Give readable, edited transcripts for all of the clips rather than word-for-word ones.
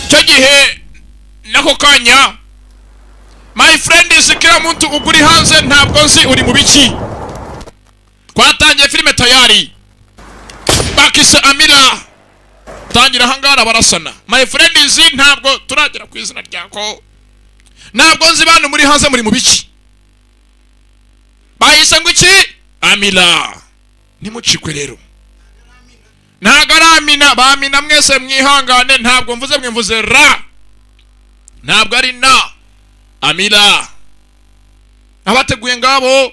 Chagihe nako kanya my friend kila muntu uguri hanze ntabwo nzi uri mu biki. Twatangiye filime tayari bakise Amira tangira hangara barasana my friend ntabwo turagera ku izina ryako ntabwo nzi bantu muri hanze muri mu biki bahise ngo iki Amira nimucikwe rero nagaramina bamina mwese mwihangane ntabwo mvuze mvuze ra ntabwo ari na Amira abateguye ngabo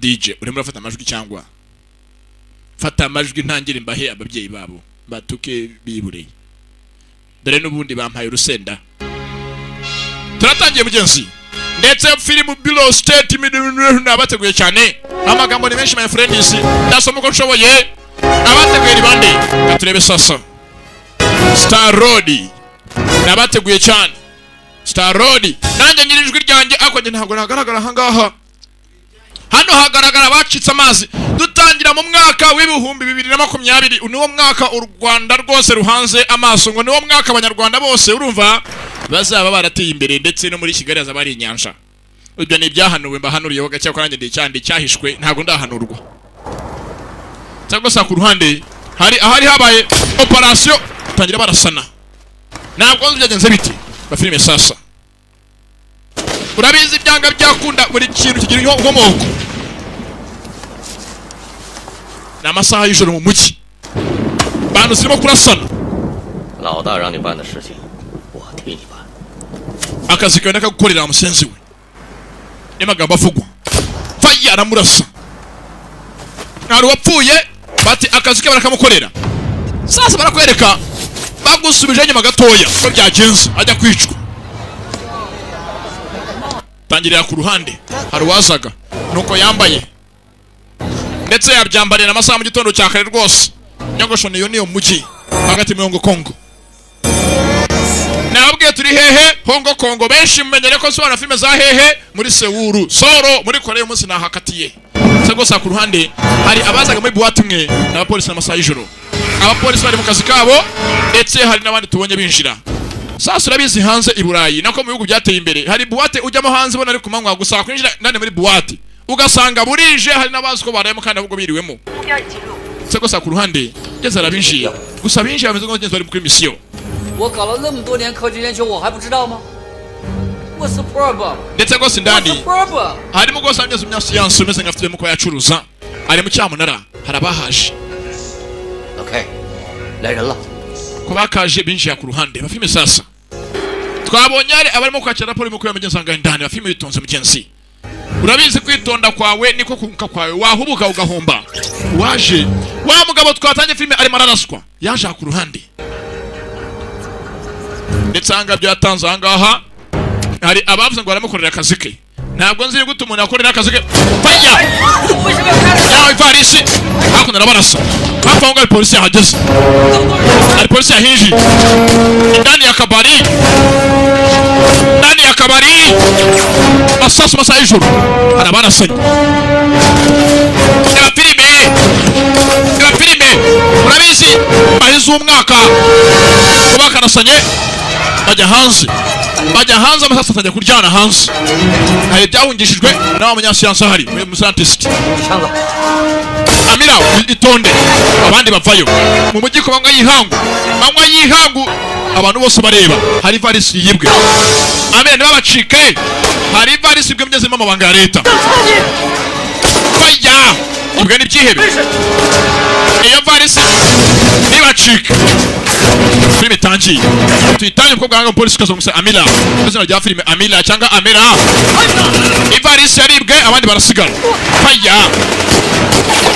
DJ urimo urafata amajwi cyangwa fata amajwi ntangire imbahe ababyeyi babo batuke bibure dore nubundi bampaye urusenda turatangiye mugenzi ndetse film Below State nabateguye cyane amagambo ni menshi my friends ndasoma uko nshoboye abateguye ni bande gaturebe sasa Star Road nabateguye cyane Star Road nanjye nyirijwe ryanjye akonje ntabwo nagaragara hangaha hano hagaragara bacitse amazi dutangira mu mwaka w'ibihumbi 2020 niwo mwaka u Rwanda rwose ruhanze amaso ngo niwo mwaka abanyarwanda bose urumva bazaba barateye imbere ndetse no muri Kigali azabari inyanja ibyo ni byahanuwe mbahanuriyeho gacya ko nanjye ndicyandi cyahishwe ntabwo ndahanurwa cyangwa sa ku ruhande hari habaye operation tangira barasana ntabwo byagenze biti ba filime sasa urabizi byanga byakunda muri kintu kigira inkomoko n'amasaha y'ijoro mu muki bantu sirimo kurasana老大让你办的事情我替你办akazi kawe nakagukorera musenzi we n'amagambo avugwa faya aramurasa nari wapfuye bati akazi ke barakamukorera sasa barakwereka bagusubije nyuma gatoya ko byagenze ajya kwicwa tangirira ku ruhande hari wazaga nuko yambaye ndetse yabyambariye n'amasaha mu gitondo cya kare rwose nyogosho niyo mugi hagati mu Kongo nababwiye turi hehe Hongo Kongo benshi mumenyere ko sobana filime za hehe muri Seoul Soro muri Korea umunsi nahakatiye sego sa ku ruhande hari abazaga muri buwate imwe n'abapolisi n'amasaha y'ijoro abapolisi bari mu kazi kabo ndetse hari n'abandi tubonye binjira sasa urabizi hanze i Burayi nako mu bihugu byateye imbere hari buwate ujyamo hanze bona ari kumanywa gusa kwinjira ndane muri buwate ugasanga burije hari n'abazi ko barayemo kandi ahubwo biriwemo sego sa ku ruhande ngeze arabinjiye gusa binjiye bameze ngo ngeze bari muri mission 我搞了那么多年科技研究我还不知道吗 What's the problem? ndetse ngo sindani What's the problem? harimo gose ameze mu siyansi umeze nk'afite mu ko yacuruza ari mu cyamunara harabahaje OK 来人了 ko bakaje binjiye ku ruhande ba filime sasa twabonye ari abarimo kwakira raporo mu ko yamugenzanga ndani ba filime bitonze mugenzi urabizi kwitonda kwawe niko kunka kwawe wahubuka ugahomba waje wa mugabo twatanye filime ari mararaswa yaje ku ruhande ndetse anga byatanze ahangaha hari abavuze ngo baramukorera akazi ke ntabwo nzi gute umuntu akorera akazi ke faya yawe Varisi hakuno arabarasa hafunga polisi yahageze ari polisi yahinji ndani ya kabari masasu masaha y'ijoro arabarasanye filime urabizi bahize umwaka kuba kanasanye bajya hanze amasasa atajya kuryana hanze hari byahungishijwe nawe umunyasiyansi ahari mu scientist Amira itonde abandi bavayo mu mujyi ko bamwe yihangu abantu bose bareba hari Varisi yibwe Amira nibabacike hari Varisi bwe mugeze mu mabanga ya leta faya ubwo ni byihebe iyo Varisi nibacike filime tangiye tuyitanye ko bwanga polisi kazo gusa Amira izina rya filime Amira cyangwa Amira Varisi yaribwe abandi barasigara faya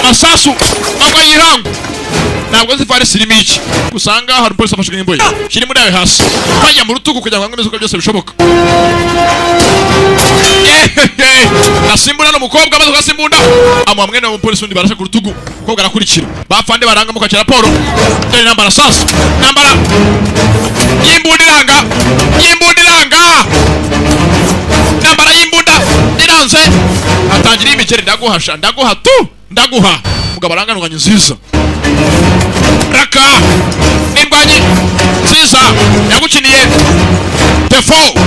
masasu mangwa yihangu ntabwo nzi Varisi irimo iki usanga hari polisi afashwe n'imboye kiri muri ayo hasi faya mu rutugu kugira ngo ngomeze ko byose bishoboka nasimbura n'umukobwa amaze gasimbunda amwe na polisi undi barashe ku rutugu ko barakurikira bafande baranga mu kwakira raporo dore nambara sasa nambara yimbundiranga imigeri ndaguhasha ndaguha tu ndaguha mugabo aranganurwanya nziza raka n'indwanyi nziza yagukiniye defo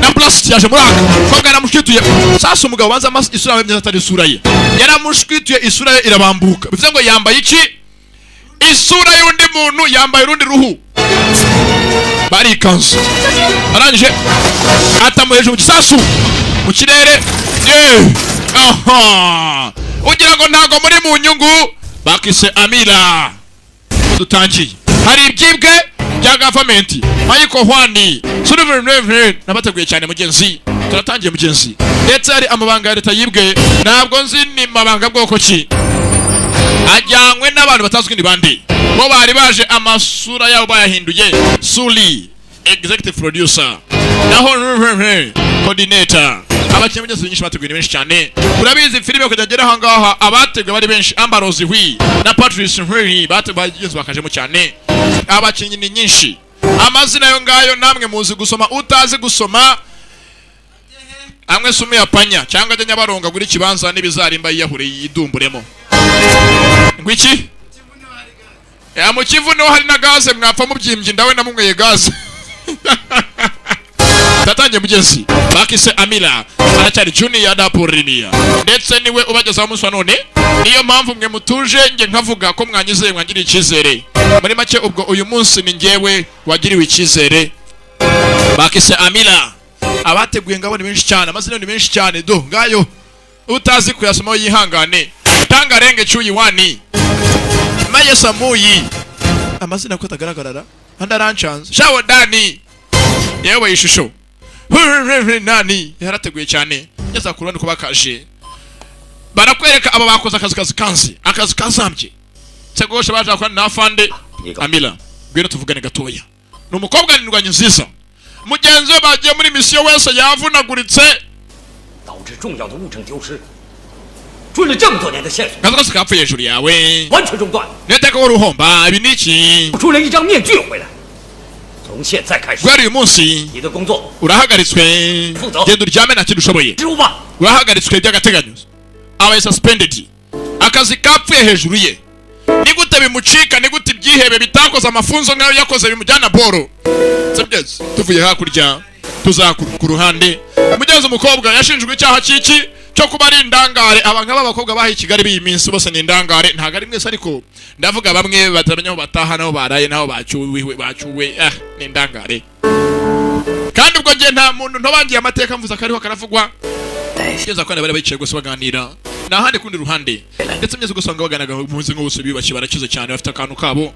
na blast yaje muraka kobwa yaramushwituye sasa umugabo banza isura ye atari isura ye yaramushwituye isura ye irabambuka bivuze ngo yambaye iki isura y'undi muntu yambaye urundi ruhu barikanze arangije atamuheje mu gisasu mu kirere aha ugira ngo ntago muri mu nyungu bakise Amira dutangiye hari ibyibwe bya government Michael Hwani Sullivan nabateguye cyane mugenzi turatangiye mugenzi ndetse hari amabanga ya leta yibwe ntabwo nzi ni mabanga bwoko ki ajyanywe n'abantu batazwi ni bande bo bari baje amasura yabo bayahinduye Suli executive producer naho coordinator abakinnyi bose nyinshi bateguye benshi cyane urabizi filime kujya ahangaha abateguye bari benshi Ambarozi Hwi na Patrice Hwi bateguye bakajemo cyane abakinnyi ni nyinshi amazina yo ngayo namwe muzi gusoma utazi gusoma amwe sumu ya panya cyangwa ajya nyabaronga guri kibanza n'ibizarimba yiyahure yidumburemo ngwiki ya mu Kivu no hari na gaze mwapfa mubyimbye ndawe namumweye gaze tatangiye mugenzi bakise Amira aracyari junior Daporinia ndetse niwe ubagezaho umunsi wa none niyo mpamvu mwe mutuje nge nkavuga ko mwanyizeye mwangiriye icyizere muri make ubwo uyu munsi ni ngewe wagiriwe icyizere bakise Amira abateguye ngabo ni benshi cyane amazina ni menshi cyane do ngayo utazi kuyasoma yihangane tanga renge cyuyi wani maye samuyi amazina ko tagaragara andaranchanze shawo dani yewe ishusho nani yarateguye cyane yeza kurana ko bakaje barakwereka aba bakoze akazi kazambye segosha baje akwana na fande Amira gwero tuvugane gatoya numukobwa nindwanye nziza mugenzi we bagiye muri mission wese yavunaguritse 导致重要的物证丢失，追了这么多年的线索， gaza kapfuye hejuru yawe 完全中断， neteka uruhomba ibi niki 出了一张面具回来。从现在开始， gwari uyu munsi 你的工作 urahagaritswe genda uryame nta kintu ushoboye 植物吧， urahagaritswe by'agateganyo abaye suspended akazi kapfuye hejuru ye nigute bimucika nigute ibyihebe bitakoze amafunzo ngayo yakoze bimujyana boro sebyezo tuvuye hakurya tuzakuru ku ruhande umugenzi umukobwa yashinjwe icyaha cyiki cyo kuba ari indangare abanga b'abakobwa bahi Kigali biyi minsi bose ni indangare ntago ari mwese ariko ndavuga bamwe batamenya aho bataha naho baraye naho bacyuwe ni indangare kandi ubwo ngiye nta muntu ntobangiye amateka mvuza kariho karavugwa kugeza ko bari bicaye gusa baganira nahandi kundi ruhande ndetse mnyeze gusanga baganaga muzi nk'ubuse bibaki barakize cyane bafite akantu kabo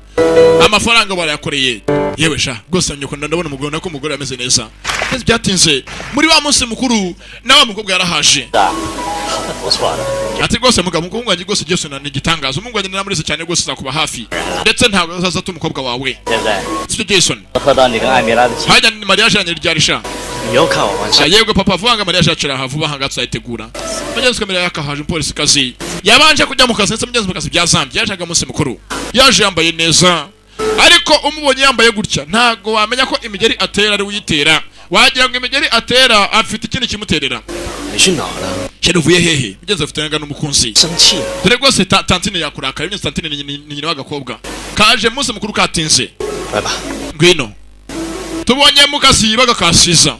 amafaranga barayakoreye yewe sha gose nyoko ndabona umugore nako umugore ameze neza ndetse byatinze muri wa munsi mukuru nawe mukobwa yarahaje ati gose mugabo mukobwa wanjye gose Yesu na nigitangaza umugabo wanjye namurese cyane gose zakuba hafi ndetse ntabwo azaza umukobwa wawe Sir Jason 喝到你跟艾米拉的情， hajya ni Maria Jeanne ryarisha 你又看我玩笑。 yego papa vanga Maria Jeanne havuba hangatsa itegura mugenzi kamera yakahaje umupolisi kazi yabanje kujya mu kazi ndetse mugenzi mu kazi byazambye yajaga munsi mukuru yaje yambaye neza ariko umubonye yambaye gutya ntago wamenya ko imigeri atera ari uyitera wagira ngo imigeri atera afite ikindi kimuterera 你去哪儿了？ sheruvuye hehe mugenzi afite ngana n'umukunzi 生气了？ dore rwose tantine yakuraka ibyo tantine ni nyina w'agakobwa kaje munsi mukuru katinze 来吧， ngwino tubonye mu kazi bagakasiza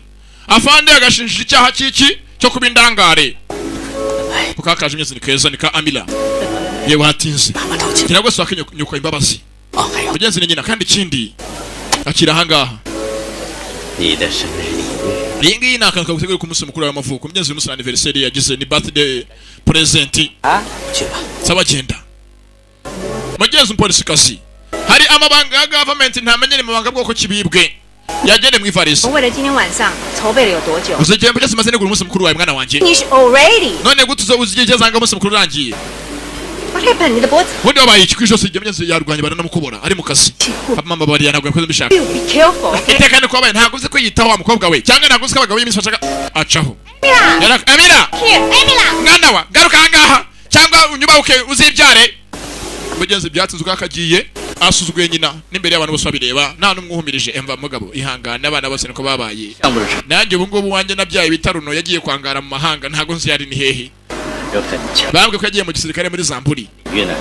afande agashinjije icyaha cyiki cyo kuba indangare ukakaje imyezi ni keza nika Amira yewe hatinze 妈妈道歉。 kira gose wakenyuko imbabazi 哦，还有 mugenzi ni nyina kandi ikindi akira hangaha 你的生日礼物。 iyi ngiyi ni akantu kagutegura ku munsi mukuru w'amavuko mugenzi w'umunsi anniversary yagize ni birthday present 啊，去吧。 sabagenda mugenzi umupolisi kazi hari amabanga ya government ntamenye ni mabanga bwoko kibibwe yagende mu ivarisi 为了今天晚上筹备了有多久？ uzigiye mbese maze negura umunsi mukuru wawe mwana wanjye Finish already. none gute uzigiye zanga umunsi mukuru urangiye What happened？ 你的脖子 ubundi wabaye iki kwisho sigiye mugenzi yarwanye baranamukubora ari mu kazi mama bari yanagwe ko mbishaka？You be careful. iteka ni ko wabaye ntabwo uzi ko yitaho wa mukobwa we cyangwa ntabwo uzi ko abagabo b'iminsi bashaka acaho Amira. Yara Amira Here, Amira. mwana wa garuka hangaha cyangwa unyubahuke uzibyare mugenzi byatsinzwe akagiye asuzuguye nyina n'imbere y'abantu bose babireba nta n'umwe uhumirije emva mugabo ihangane abana bose niko babaye 像不是？ nanjye ubu ngubu wanjye nabyaye bitaruno yagiye kwangara mu mahanga ntago nzi yari ni hehe 人很强。 bambwe ko yagiye mu gisirikare muri Zamburi 越南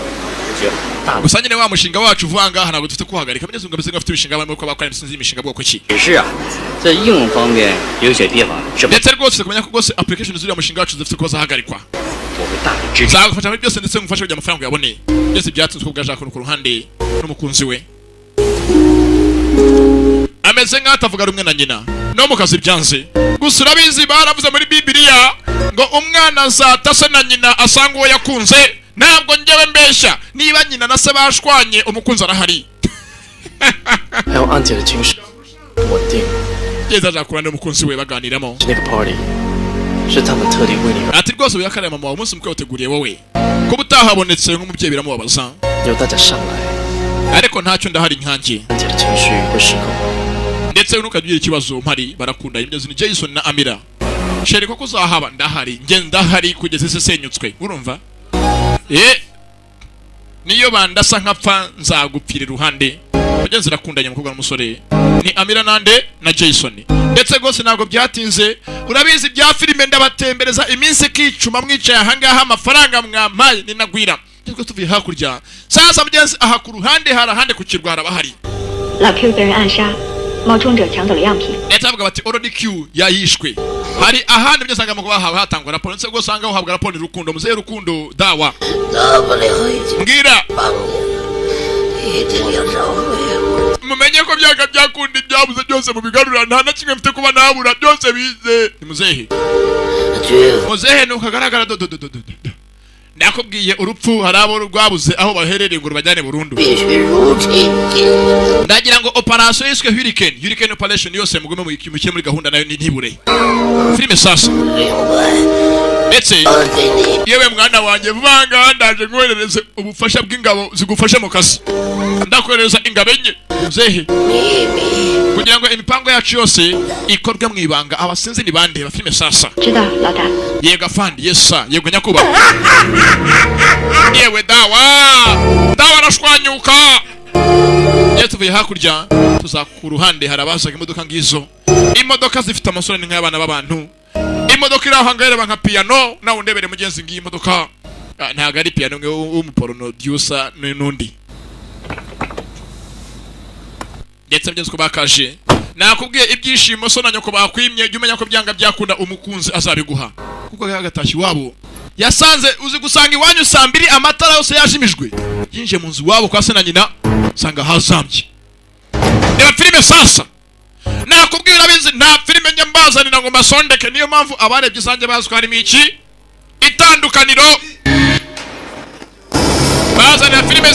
只有大陆， gusa nyine wa mushinga wacu uvuga ngaha ntabwo dufite kuhagarika bigeze ngo bafite imishinga barimo ko bakora imisinzi imishinga bwoko ki 只是啊，在应用方面有些地方是不， ndetse rwose kumenya ko rwose application z'uriya mushinga wacu zifite kuba zahagarikwa 我会大力支持。 zagufasha muri byose ndetse ngufasha kugira amafaranga uyabone byose byatsinzwe ubwa Jacques ku ruhande n'umukunzi we ameze nk'aho atavuga rumwe na nyina no mu kazi byanze gusa urabizi baravuze muri Bibiliya ngo umwana azata se na nyina asanga uwo yakunze ntabwo njyewe mbeshya niba nyina na se bashwanye umukunzi arahari 还有安姐的情绪不稳定， yeza Jacques n'umukunzi we baganiramo 那个 party 是他们特地为你而， ati rwose uyakarema mama wawe umunsi mukwe wateguriye wowe kuba utahabonetse nk'umubyeyi biramubabaza 由大家上来， ariko ntacyo ndahari nkanjye 安姐的情绪会失控。 ndetse nukagira ikibazo mpari barakunda imyezi ni Jason na Amira sheri koko uzahaba ndahari nge ndahari kugeza isesenyutswe urumva niyo bandasa nkapfa nzagupfira iruhande mugenzi rakundanye umukobwa n'umusore ni Amira nande na Jason ndetse gose ntabwo byatinze urabizi bya filime ndabatembereza iminsi kicuma mwicaye ahangaha amafaranga mwamaye ninagwira twe tuvuye hakurya sasa mugenzi aha ku ruhande harahande ku kirwa harabahari 老 Q 被人暗杀，冒充者抢走了样品。 leta bavuga bati already Q yayishwe hari ahandi byo sanga mu bahawe hatangwa raporo ndetse go sanga uhabwa raporo ni Rukundo muzehe Rukundo dawa mbwira mumenye ko byaga byakundi byabuze byose mu bigarura nta na kimwe mfite kuba nabura byose bize ni muzehe nukagaragara ndakubwiye urupfu harabo rwabuze aho baherereye ngo rubajyane burundu ndagira ngo operation yiswe Hurricane operation yose mugume mu muri gahunda nayo ntibure filime sasa ndetse yewe mwana wanjye vanga ndaje ngwerereze ubufasha bw'ingabo zigufashe mu kazi ndakohereza ingabo enye muzehe kugira ngo imipango yacu yose ikorwe mu ibanga abasinzi ni bande ba filime sasa 知道，老大。 yego afandi yes sir yego nyakuba yewe dawa arashwanyuka iyo tuvuye hakurya tuzakura uruhande harabazaga imodoka ngizo imodoka zifite amasura ni nk'abana b'abantu imodoka iri aho ngaho nka piano nawe ndebere mugenzi ngiyi imodoka ntabwo ari piano nge w'umuporno diusa n'undi ndetse mugenzi ko bakaje nakubwiye ibyishimo so na nyoko bakwimye jya umenya ko byanga byakunda umukunzi azabiguha kuko yagatashye iwabo yasanze uzi gusanga iwanyu saa 2 amatara yose yajimijwe yinje mu nzu iwabo kwa se na nyina sanga hazambye reba filime sasa nakubwira bizi nta filime nyambazanira ngo masondeke niyo mpamvu abarebye isange bazwi harimo iki itandukaniro bazanira filime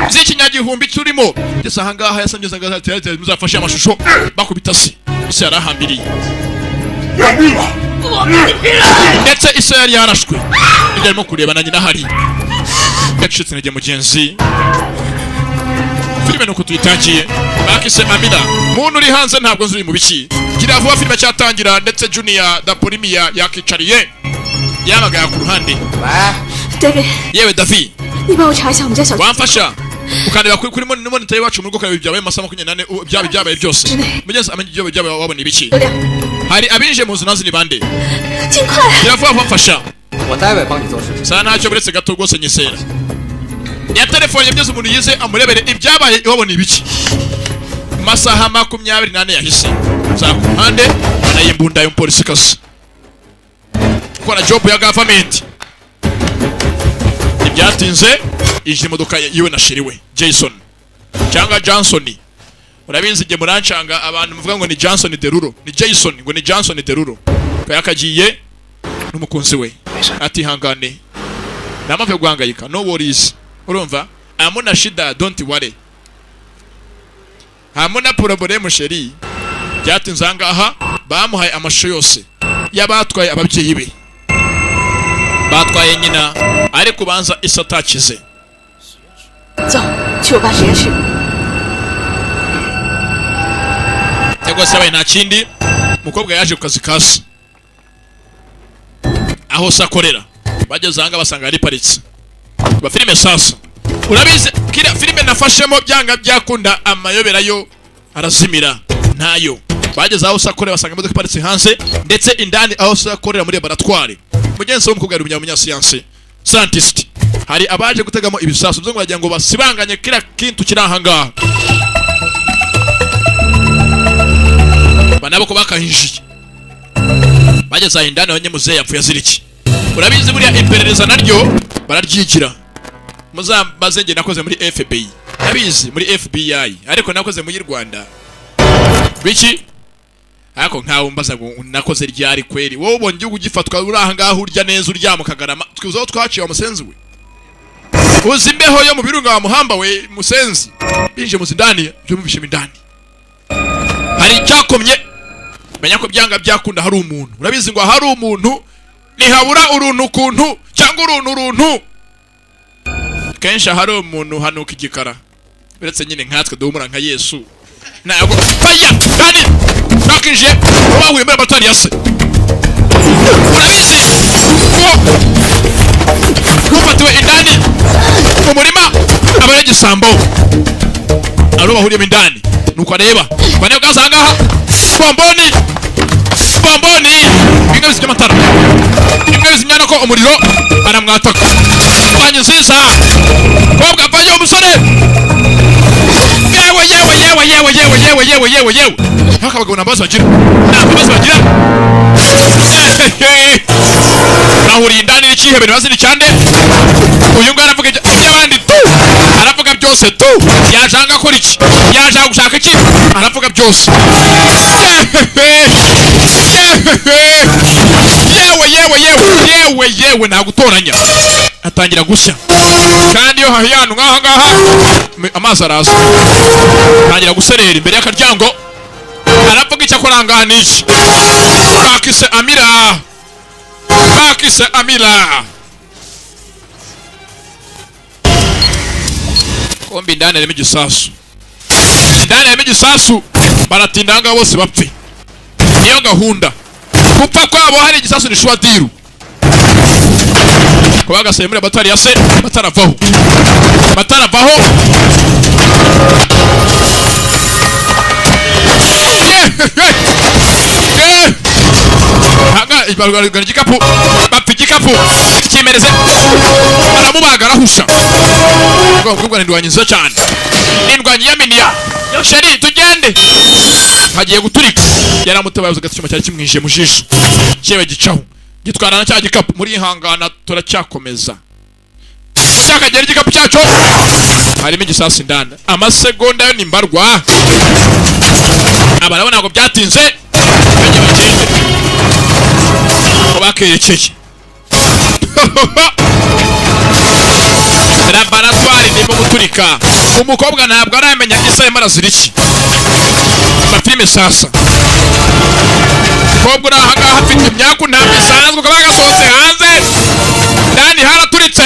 z'ikinyagihumbi turimo ndetse ahangaha yasanze zanga muzafashe amashusho bakubita se ise yarahambiriye ndetse ise yari yarashwe ibyo arimo kureba na nyina hari yacitse intege mugenzi filime nuko tuyitangiye bakise Amira muntu uri hanze ntabwo nzuri mu biki gira vuba filime cyatangira ndetse Junior da Polimia yakicariye yamagaya ku ruhande David yewe Davi 你帮我查一下我们家小区 wamfasha ukandeba kuri monitor yacu mu rugo kabe byabaye amasaha 24 byabaye byose mugenzi amenye ibyo byabaye wabona ibiki hari abinje mu nzu nazi ni bande 尽快 gira vuba wamfasha 我待会帮你做事。 sana ntacyo buretse gato rwose nyisera ya telefone byose umuntu yize amurebere ibyabaye wabona ibiki masaha 28 yahise za kuhande anayimbunda y'umupolisi kazi ukora job ya government ibyatinze ije imodoka yiwe na shiriwe Jason cyangwa Johnson urabizi nge murancanga abantu muvuga ngo ni Johnson Derulo ni Jason ngo ni Johnson Derulo kayakagiye n'umukunzi we ati hangane namave guhangayika no worries urumva amuna shida don't worry hamuna problem sheri byatinze ahangaha bamuhaye amashusho yose yabatwaye ababyeyi be batwaye nyina ariko banza isatakize 走去我爸实验室 cyangwa se abaye nta kindi mukobwa yaje ku kazi kasi aho sakorera bageze ahanga basanga ari paritse ba filime sasa urabizi kira filime nafashemo byanga byakunda amayobera yo arazimira ntayo bageze aho sakorera basanga imodoka paritse hanze ndetse indani aho sakorera muri laboratoire mugenzi w'umukobwa ari umunyasiyanse scientist. Hari abaje gutegamo ibisasu byo ngo ngo basibanganye kira kintu kiri aha ngaha. Banabo ko bakahinjiye. Bageze aho indani abanye muzehe yapfuye aziriki. Urabizi buriya iperereza naryo bararyigira. Muzambaze nge nakoze muri FBI. Nabizi muri FBI ariko nakoze muri Rwanda. Biki? Ako nkaho mbaza ngo nakoze ryari kweri. Wowe ubonye igihugu gifatwa uri aha ngaho urya neza uryamu kagarama. Twizaho twaciye umusenzi we. Uzimbeho yo mu birunga wa muhamba we musenzi. Binje muzindani byo mubishima indani. Hari cyakomye. Menya ko byanga byakunda hari umuntu. Urabizi ngo hari umuntu nihabura uruntu kuntu cyangwa uruntu. Kenshi hari umuntu hanuka igikara. Biretse nyine nkatwe duhumura nka Yesu. Nago faya kandi nakinje wahuye muri batari yase. Urabizi ko batiwe indani umurima abareje sambo aro bahuriye indani nuko areba bane bwazanga bomboni bingabizi cy'amatara bingabizi nyana ko umuriro aramwataka banye nziza kobwa vayo umusore yewe haka bagabo nambaza bagira nahuri indani n'ikihebe bazini cyane uyu ngara avuga iby'abandi tu aravuga byose tu yajanga kora iki yajanga gushaka iki aravuga byose yewe nagutoranya atangira gushya kandi yo hahiyanu ngaha ngaha amazi araza atangira guserera imbere y'akaryango aravuga icyo akora ngaha n'iki bakise amira kombi ndani harimo igisasu baratinda ngaho bose bapfe niyo gahunda gupfa kwabo hari igisasu ni shwadiru kuba gaseye muri batari yase bataravaho hanga ibarugana igikapu bapfa igikapu kimereze baramubaga arahusha ubwo ndwanye nziza cyane indwanye yaminiya sheri tugende hagiye guturika yaramutabaye ugatsima cyari kimwije mu jisho kibe gicaho gitwarana cya gikapu muri ihangana turacyakomeza cyakagera igikapu cyacu harimo igisasi indani amasegonda yo nimbarwa abarabona ngo byatinze bajye bagende ko bakerekeye laboratoire ndimo guturika umukobwa ntabwo aramenya isaha y'amaraso iki bafilime sasa umukobwa uri aha ngaha afite imyaku ntabwo isanzwe ukaba yagasohotse hanze ndani haraturitse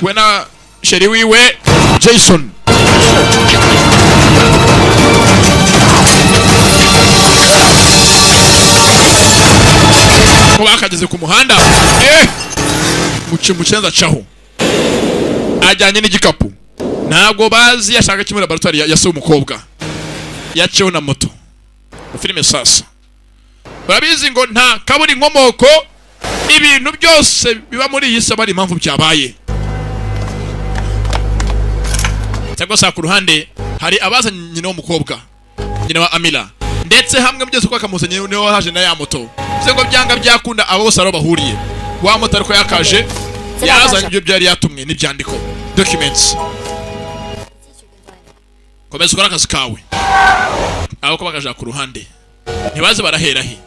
we na sheri wiwe Jason ko bakageze ku muhanda mucenza caho ajyanye n'igikapu ntabwo bazi yashaka kimwe laboratoire yase umukobwa yaceho na moto filime sasa barabizi ngo nta kaburi inkomoko ibintu byose biba muri iyi si bari impamvu byabaye cyangwa se ku ruhande hari abaza nyina w'umukobwa nyina wa Amila ndetse hamwe byose kwa kamuzanye niwe haje na ya moto bize ngo byanga byakunda abo bose aro bahuriye wa moto ariko yakaje yazanye ibyo byari yatumwe n'ibyandiko documents komeza ukora akazi kawe abo ko bakaja ku ruhande ntibaze barahera he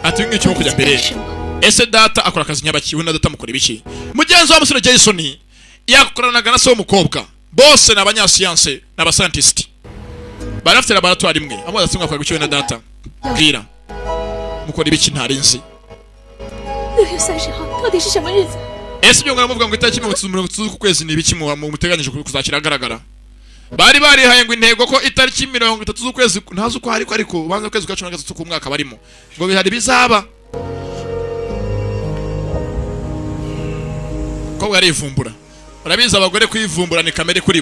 ati ngiki cyo kujya mbere ese data akora akazi nyabakiwe na data mukora ibiki mugenzi wa musore Jason yakoranaga na se w'umukobwa bose n'abanyasiyanse n'abascientist barafite laboratoire imwe amuza simwe akora gukiwe na data bwira mukora ibiki ntarinzi 6月30号到底是什么日子？ ese byo ngaramuvuga ngo itariki 30 ku kwezi ni ibiki mu muteganyije kuzakira agaragara bari barihaye ngo intego ko itariki 30 z'ukwezi ntazo ko ariko banza kwezi kwa 13 ku mwaka barimo ngo bihari bizaba ko barivumbura urabiza abagore kwivumbura ni kamere kuri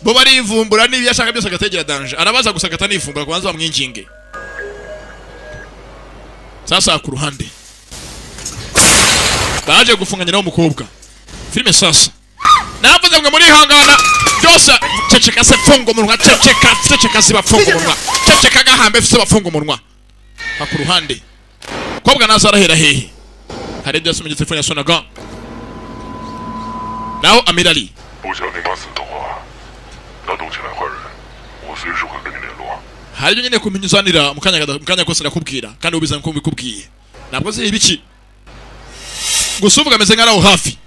bo barivumbura nibi yashaka byose agategera danger arabaza gusa gatanivumbura kubanza bamwinginge sasa ku ruhande baje gufunganya nawo mukobwa filime sasa navuze ngo muri hangana byose ceceka se fungo munwa ceceka ziba fungo munwa ceceka gahambe fise bafungo munwa ku ruhande kobwa nazarahera hehe hari byose mu telefone yasonaga naho Amirali 不想你妈死的话，那动起来坏人，我随时会跟你联络。 hari ibyo nyine kumenyuzanira mukanya kose nakubwira kandi ubizana ko mbikubwiye ntabwo ziri ibiki gusa uvuga ameze nk'araho hafi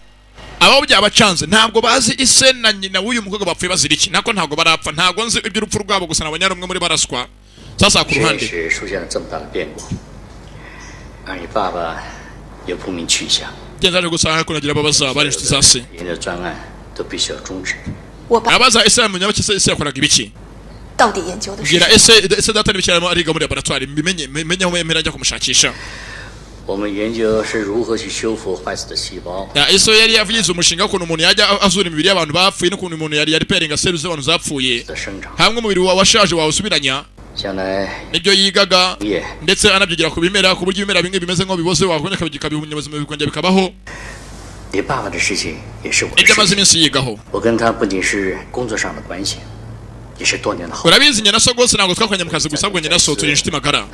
abo byabacanze ntabwo bazi ise na nyina w'uyu mukobwa bapfuye bazira iki nako ntabwo barapfa ntabwo nzi iby'urupfu rwabo gusa nabonye ari umwe muri baraswa sasa ku ruhande 是出现了这么大的变故，而你爸爸也不明去向， genzaje gusanga kunagira babaza bari inshuti za se 您的专案都必须要终止。 我爸 abaza ise munya bake se ise yakoraga ibiki 到底研究的是 bwira ise data n'ibikiramo ariga muri laboratoire menye aho yemera njya kumushakisha 我们研究是如何去修复坏死的细胞， ise yari yavugize umushinga ukuntu umuntu yajya azura imibiri y'abantu bapfuye n'ukuntu umuntu yari repairinga cell z'abantu zapfuye 的生长。 hamwe umubiri washaje wawusubiranya 将来 nibyo yigaga 业 ndetse anabyigira ku bimera ku buryo ibimera bimwe bimeze nk'aho biboze wakongera kabikabibunyabuzima bikongera bikabaho 你爸爸的事情也是我的 nibyo 事 amaze 情。 iminsi yigaho 我跟他不仅是工作上的关系，也是多年的好。 urabizi nyina so rwose ntabwo twakoranye mu kazi gusa ahubwo nyina so turi inshuti magara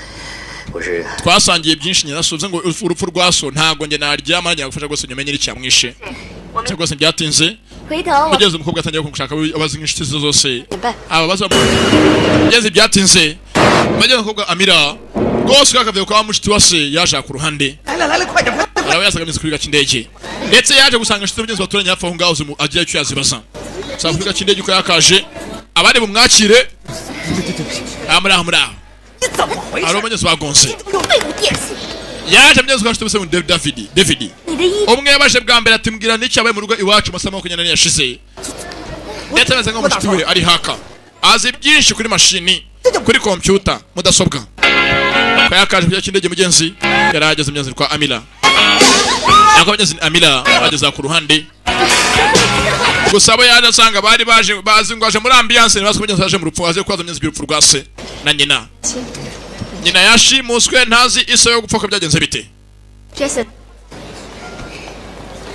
我是 twasangiye byinshi nyina so uvuze ngo urupfu rwa so ntabwo njye naryama njya gufasha rwose nyumenye n'icyamwishe cyangwa rwose byatinze 回头我 mugeze umukobwa atangiye kumushaka abazi nk'inshuti ze zose 明白。 aba baza mugeze byatinze bageze umukobwa Amira rwose kakavuye kwa mushiti wa se yaje ku ruhande 来了来了，快点快点！ arawe yasaga ku kibuga cy'indege ndetse yaje gusanga inshuti mugenzi baturanye hafi aho ngaho agiye icyo yazibaza saba ku kibuga cy'indege uko yakaje abandi bumwakire muri aho 你怎么回 hari 事？ umugenzi bagonze 有废物电死！ yaje mugenzi wa nshuti bose David 你的衣服 umwe yabaje bwa mbere ati mbwira n'icyabaye mu rugo iwacu amasaha 24 yashize ndetse ameze nk'umushuti we ari haka azi byinshi kuri mashini kuri computer mudasobwa ko yakaje kujya cy'indege mugenzi yarageze mugenzi kwa Amira nako mugenzi Amira ageza ku ruhande gusa abo yaje asanga bari bazi ngo aje muri ambiance bazi ko mugenzi aje mu rupfu aje kwaza mugenzi by'urupfu rwa se na nyina nyina yashimuswe ntazi ise yo gupfa ko byagenze bite Jason，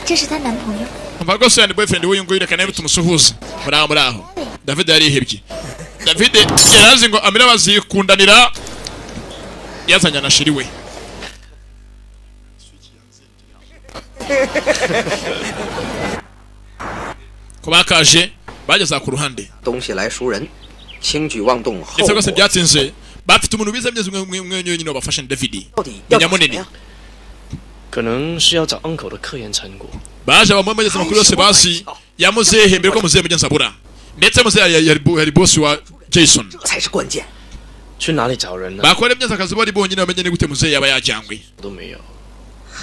这是她男朋友。 umva rwose yani boyfriend w'uyu nguyu reka nawe tumusuhuze muri aho David yarihebye David yarazi ngo Amira bazikundanira yazanye na shiri we ko bakaje bageza ku ruhande 东西来熟人，轻举妄动，后 ndetse rwose 果 byatinze bafite umuntu bize mbyeze umwe nyine wabafashe David 到底要 nyina 搞什么 munini 呀？ 可能是要找 uncle 的科研成果。 baje bamwemageza amakuru yose basi yamuzehe mbere ko muzehe mugenzi abura ndetse muzehe yari boss wa Jason 这才是关键。 去哪里找人呢？ bakora imyaka akazi bari bonyine bamenye ni gute muzehe yaba yajyangwe 都没有。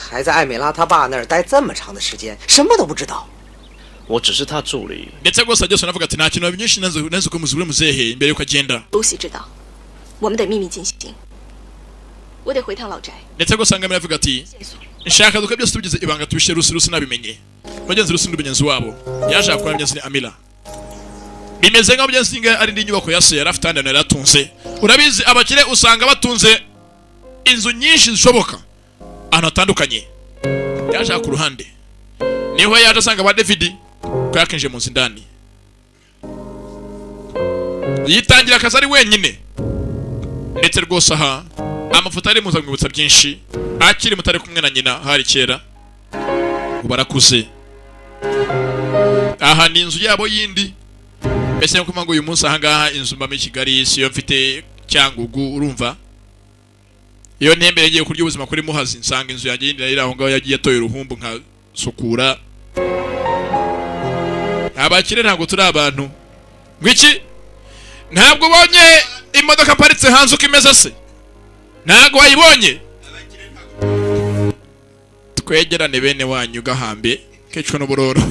还在艾美拉他爸那儿待这么长的时间，什么都不知道。 我只是他助理。 ndetse rwose Jason avuga ati nta kintu byinshi nanze ko muzibure muzehe mbere yuko agenda 露西知道，我们得秘密进行。我得回趟老宅。 ndetse rwose Amira avuga ati nshaka duko byose tubigize ibanga tubishe rusi nabimenye mugenzi rusi n'ubugenzi wabo yaje akora mugenzi ni Amira bimeze nka mugenzi nga ari ndi nyubako ya se yarafite andi yaratunze urabizi abakire usanga batunze inzu nyinshi zishoboka ahantu hatandukanye yaje ku ruhande niho yaje asanga ba David ko yakinje mu nzu ndani yitangira akazi ari wenyine ndetse rwose aha amafoto ari muza mwibutsa byinshi akiri mutari kumwe na nyina hari kera ngo barakuze aha ni inzu yabo yindi mbese nuko mpamvu uyu munsi ahangaha inzu mbamo i Kigali siyo mfite Cyangugu urumva iyo ntembere ngiye kurya ubuzima kuri Muhazi nsanga inzu yanjye yindi iri aho ngaho yagiye atoye uruhumbu nka sukura abakire ntabwo turi abantu ngwiki ntabwo ubonye imodoka paritse hanze uko imeze se ntabwo wayibonye twegerane bene wanyu gahambe kecwa n'uburoro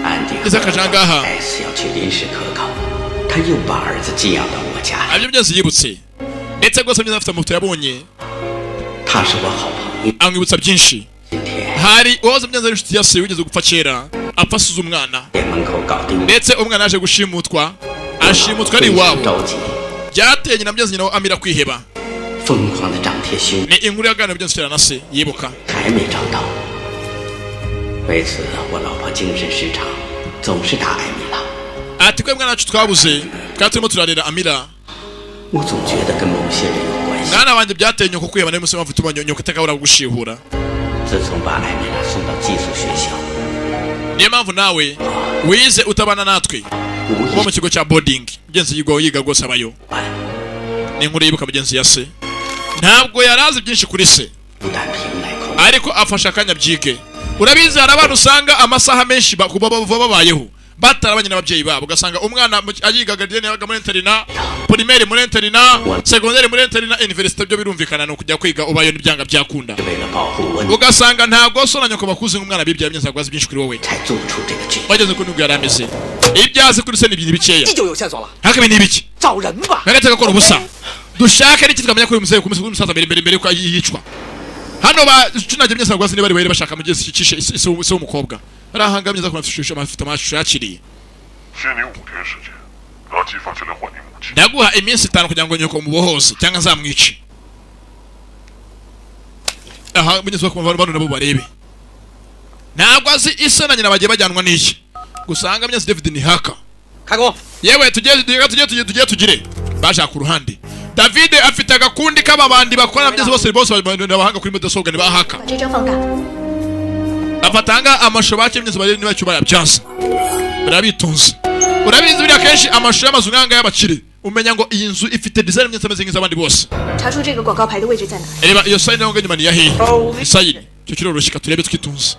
安迪 iza kajangaha 还是要去临时科考，他又把儿子寄养到我家来， abyo byose yibutse ndetse rwose myiza afite moto yabonye 他是我好朋友。 amwibutsa byinshi 今天 hari uwahoze myiza n'inshuti ya se wigeze gupfa kera apfa asuza umwana 店门口搞定， ndetse umwana yaje gushimutwa ashimutwa ari 非常 iwabo 着急， byateye nyina mugezi nyina wa Amira kwiheba 疯狂的张贴兄 ni inkuru yaganira mugezi cyane na se yibuka 还没找到。为此，我老婆精神失常，总是打艾米拉。 ati kwe mwana wacu twabuze kandi turimo turarira Amira 我总觉得跟某些人有关系。 mwana wanjye byateye nyoko kwiheba niyo musi mpamvu ituma nyoko itakabura gushihura 自从把艾米拉送到寄宿学校， niyo mpamvu nawe wize utabana natwe 无 uba mu 意 kigo cya boarding mugenzi yiga rwose abayo 办， ni inkuru yibuka mugenzi ya se ntabwo yari azi byinshi kuri se 不但凭来控， ariko afasha akanya byige urabizi hari abantu usanga amasaha menshi babayeho batarabanye n'ababyeyi babo ugasanga umwana ayigaga deni yabaga muri interina primaire muri interina secondaire muri interina university byo birumvikana no kujya kwiga ubayo n'ibyanga byakunda 为了保护温， ugasanga ntabwo so na nyoko bakuze nk'umwana bibyaye byinshi agwaza byinshi kuri wowe 才做出这个决定。 bageze ku nubwo yarameze ibyazi kuri se n'ibintu bikeya 这就有线索了， hakabe n'ibiki 找人吧。 nagateka gukora ubusa dushake n'iki tukamenya ko uyu musaza mbere ko yicwa hano ba tunajye myese agwaza niba ari bari bashaka mugezi cyishe ise w'umukobwa arahangamye za kunafishisha amafite amashusho yakiriye 限你5天时间，拿鸡放下来换你母亲。 ndaguha iminsi 5 kugira ngo nyoko mubohoze cyangwa nzamwice aha mugezi wa kumva bano nabo barebe ntabwo azi ise na nyina bagiye bajyanwa n'iki gusanga myese David ni haka 开工， yewe tugire bashaka ku ruhande David afite agakundi k'ababandi bakora mugezi bose bahanga kuri mudasobwa ni bahaka 把这张放大， afatanga amashusho bakemyeze bari niba cyubaya byanza barabitunze urabizi biri akenshi amashusho y'amazu nkanga y'abakire umenya ngo iyi nzu ifite design myinshi ameze nk'izabandi bose 查出这个广告牌的位置在哪。 reba iyo sign nayo nganyuma ni ya hehe sign cyo kiroroshye turebe twitunze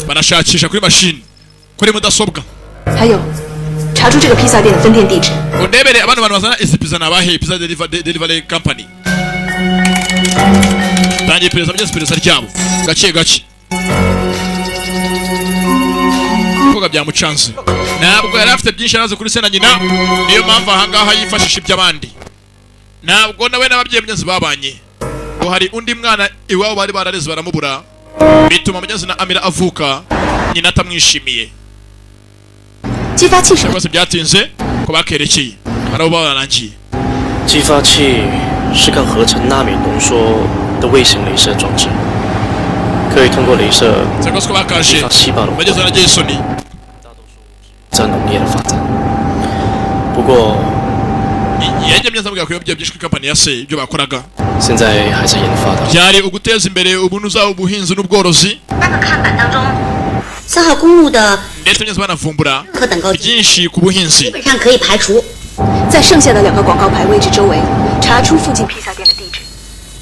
barashakisha kuri machine kuri mudasobwa 还有，查出这个披萨店的分店地址。 undebere abantu bazana izi pizza nabahe pizza delivery company tangiye pereza mugezi pereza ryabo gake gake koga byamucanze ntabwo yari afite byinshi araze kuri se na nyina niyo mpamvu ahangaha yifashisha iby'abandi ntabwo nawe n'ababyeyi mugezi babanye ngo hari undi mwana iwabo bari barareze baramubura bituma mugezi na Amira avuka nyina atamwishimiye 激发器是 cyangwa se byatinze ko bakerekeye arabo barangiye 激发器是个合成纳米浓缩的卫星镭射装置，可以通过镭射 cyangwa se ko bakaje 激发细胞的活 bageze na Jason 在农业的发展。不过 yajya mugezi avuga ko yabye byinshi kuri company ya se ibyo bakoraga 现在还在研发的。 byari uguteza imbere ubunuza ubuhinzi n'ubworozi 那个看板当中，3号公路的 ndetse mugezi banavumbura 可等高级 byinshi ku buhinzi 基本上可以排除。 在剩下的2个广告牌位置周围，查出附近披萨店的地址，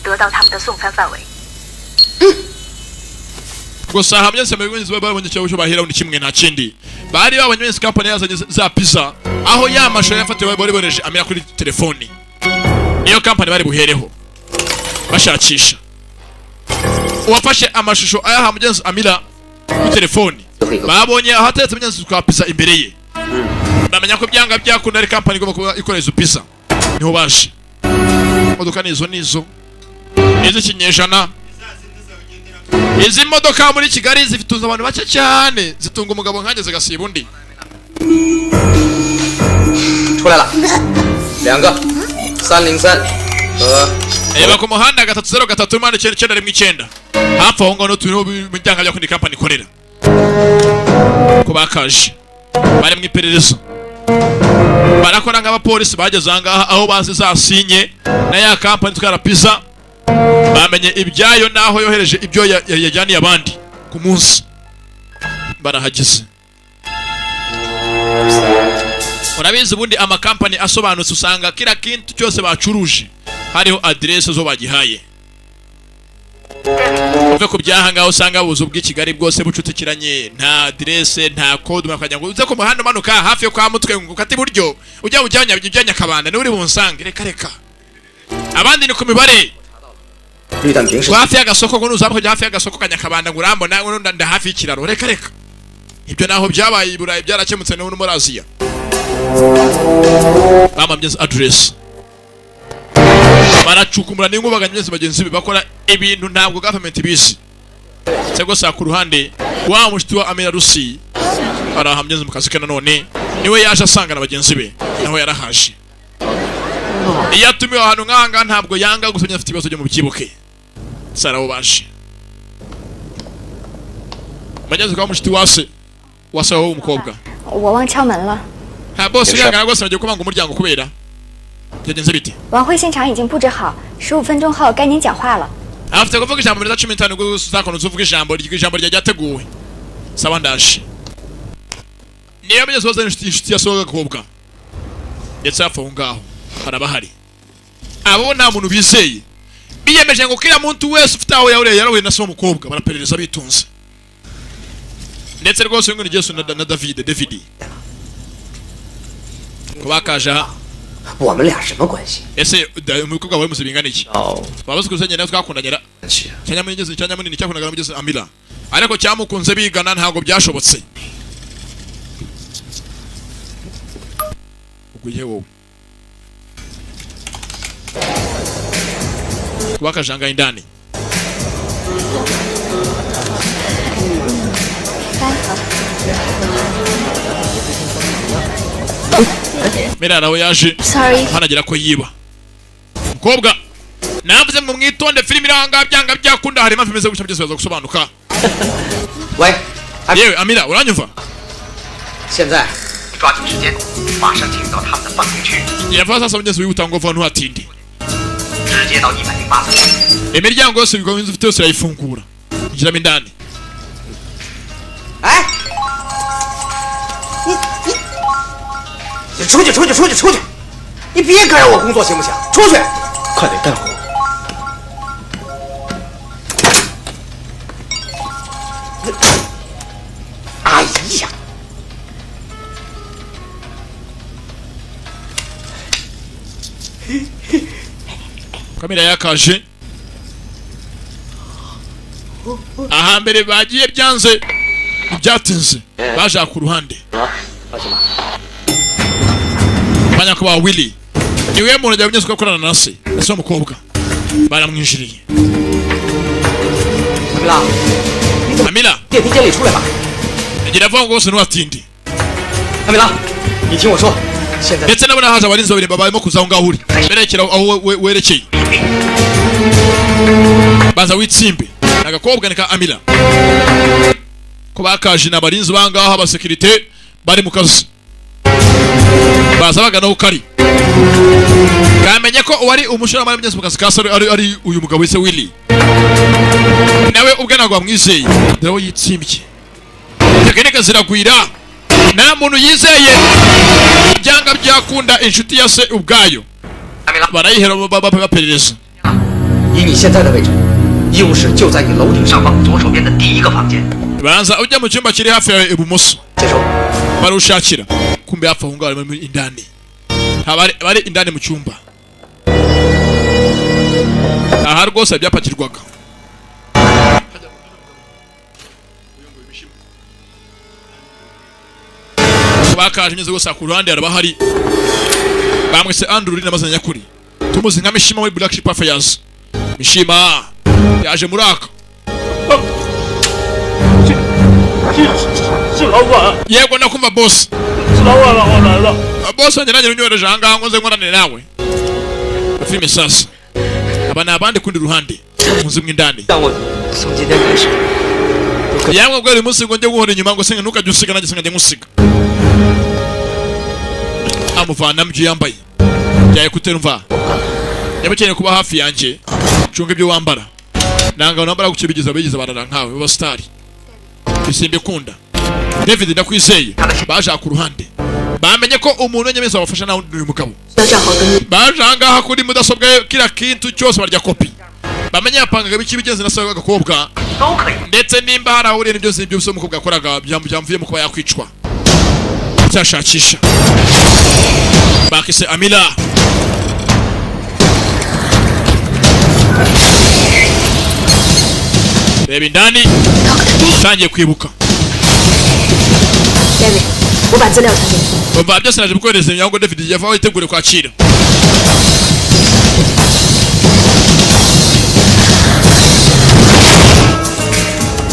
得到他们的送餐范围。 gusa hamwe se mugezi babonye cyo bahera undi kimwe nta kindi bari babonye mugezi company yazanye za pizza aho ya mashusho yafatiwe bari boneje Amira kuri telefoni niyo company bari buhereho bashakisha uwafashe amashusho ayaha mugezi Amira kuri telefoni babonye ahateretse mugezi kwa pizza imbere ye bamenya ko byanga byakunda ari company igomba kuba ikora izo pizza niho baje modoka nizo izi kinyejana izi modoka muri Kigali zifitunza abantu bake cyane zitunga umugabo nkanjye zigasiba undi 出来了，2个，303和 reba ku muhanda 303 impande 999 hafi aho ngaho no turiho imiryango bya kundi company ikorera ko bakaje bari mu iperereza barakora nk'abapolisi bageze ahangaha aho bazi zasinye na ya company twara pizza bamenye ibyayo naho yohereje ibyo yajyaniye abandi ku munsi barahageze urabizi ubundi amakampani asobanutse usanga kila kintu cyose bacuruje hariho adresse zo bagihaye uve ku byahangaho usanga buzo bw'Ikigali bwose bucutikiranye nta adresse nta code makajya ngo uze ku muhanda manuka hafi yo kwa mutwe ngo kati buryo ujya ujyanya kabanda ni uri bunsange reka abandi ni ku mibare 绿弹平时 hafi y'agasoko ngo nuza hafi y'agasoko kanyakabanda ngo urambona ngo nda hafi y'ikiraro reka ibyo naho byabaye iburayi byarakemutse no muri Aziya bamamyeze address baracukumura n'ingubaganyeze bagenzi be bakora ibintu ntabwo government bizi cyangwa sa ku ruhande wa mushiti wa Amira Rusi arahamyeze mu kazi ke nanone niwe yaje asanga na bagenzi be naho yarahaje iyo atumiwe ahantu nk'ahangaha ntabwo yanga gusa afite ibibazo byo mu byibuke sarabo baje bageze kwa mushiti wase wasaho umukobwa 我忘敲门了。 nta boss yangana rwose nagiye kubanga umuryango kubera byagenze biti 晚会现场已经布置好，15分钟后该您讲话了。 afite kuvuga ijambo minota 15 gusa uzakomeza uvuga ijambo ryateguwe saba ndaje niyo bageze bazana inshuti yasohoga gakobwa ndetse hafi aho ngaho harabahari abo nta muntu bizeye biyemeje ngo kila muntu wese ufite aho yarahuye na se w'umukobwa baraperereza bitunze ndetse rwose ngo ni Yesu na David kubakaja 我们俩什么关系？ ese umukobwa wawe muzi bingana iki babaze kuzanye nawe twakundanye cyanya munini cyakundaga na mugeze Amira ariko cyamukunze bigana ntago byashobotse uguye wowe kubakajanga indani Mira nawe yaje hanagira ko yiba mukobwa navuze ngo mwitonde filime iranga byanga byakunda harimo filime zo guca byose gusobanuka喂 yewe Amira uranyumva 现在抓紧时间马上进入到他们的办公区 yava sasa mugeze wihutango vuba ntuhatinde 直接到108层 imiryango yose bigo inzu ufite yose irayifungura injiramo indani 哎 你出去！你别干扰我工作行不行？出去！快点干活！哎呀！ kamera yakaje ahambere bagiye byanze byatinze baje ku ruhande banya kuba Willy niwe muntu ajya byose gukorana na se ese umukobwa baramwinjiriye Amila 电梯间里出来吧 ngira vuga ngo bose ntuhatinde Amila 你听我说现在 ndetse nabona haje abarinzi babiri babayemo kuzaho ngaho uri berekera aho werekeye baza witsimbe agakobwa nika Amila ko bakaje n'abarinzi bangaho abasekirite bari mu kazi baza bagana aho kari kamenye ko wari umushoramari mugeze mu kazi kasaro ari uyu mugabo wise Willy nawe ubwe ntabwo bamwizeye dore yitsimbye tekinike ziragwira nta muntu yizeye byanga byakunda inshuti ya se ubwayo barayihera baperereza 以你现在的位置医务室就在你楼顶上方左手边的第一个房间 banza ujya mu cyumba kiri hafi yawe ibumoso 接受 barushakira kumbe hafi aho ngaho muri indani bari indani mu cyumba aha rwose byapakirwaga bakaje nyeze gusa ku ruhande arabahari bamwise Andrew uri namazanya nyakuri tumuzi nka Mishima muri Black Sheep Affairs Mishima yaje muraka yego nakumva boss boss wanjye nanjye unyoreje ahangaha ngo nze nkorane nawe filime sasa aba ni abandi kundi ruhande muzi mw'indani yamwe ubwo uyu munsi ngo njye guhora inyuma ngo singa ntukajye usiga nanjye singa njye nkusiga amuvana mu byo yambaye byaye kutemva yabakeneye kuba hafi yanjye cunga ibyo wambara nanga nambara gukibigiza bigize barara nkawe baba star isimbe kunda David ndakwizeye baje ku ruhande bamenye ko umuntu nyemeza wafasha nawe uyu mugabo baje ahangaha kuri mudasobwa kila kintu cyose barya kopi bamenye yapangaga bikibigeze nasaga agakobwa ndetse nimba hari ahuriye n'ibyo zibyo byo umukobwa yakoraga byamvuye mu kuba yakwicwa cyashakisha bakise Amila reba indani tangiye kwibuka David 我把资料传给你 umva byose naje bukohereza yango David yavaho yitegure kwakira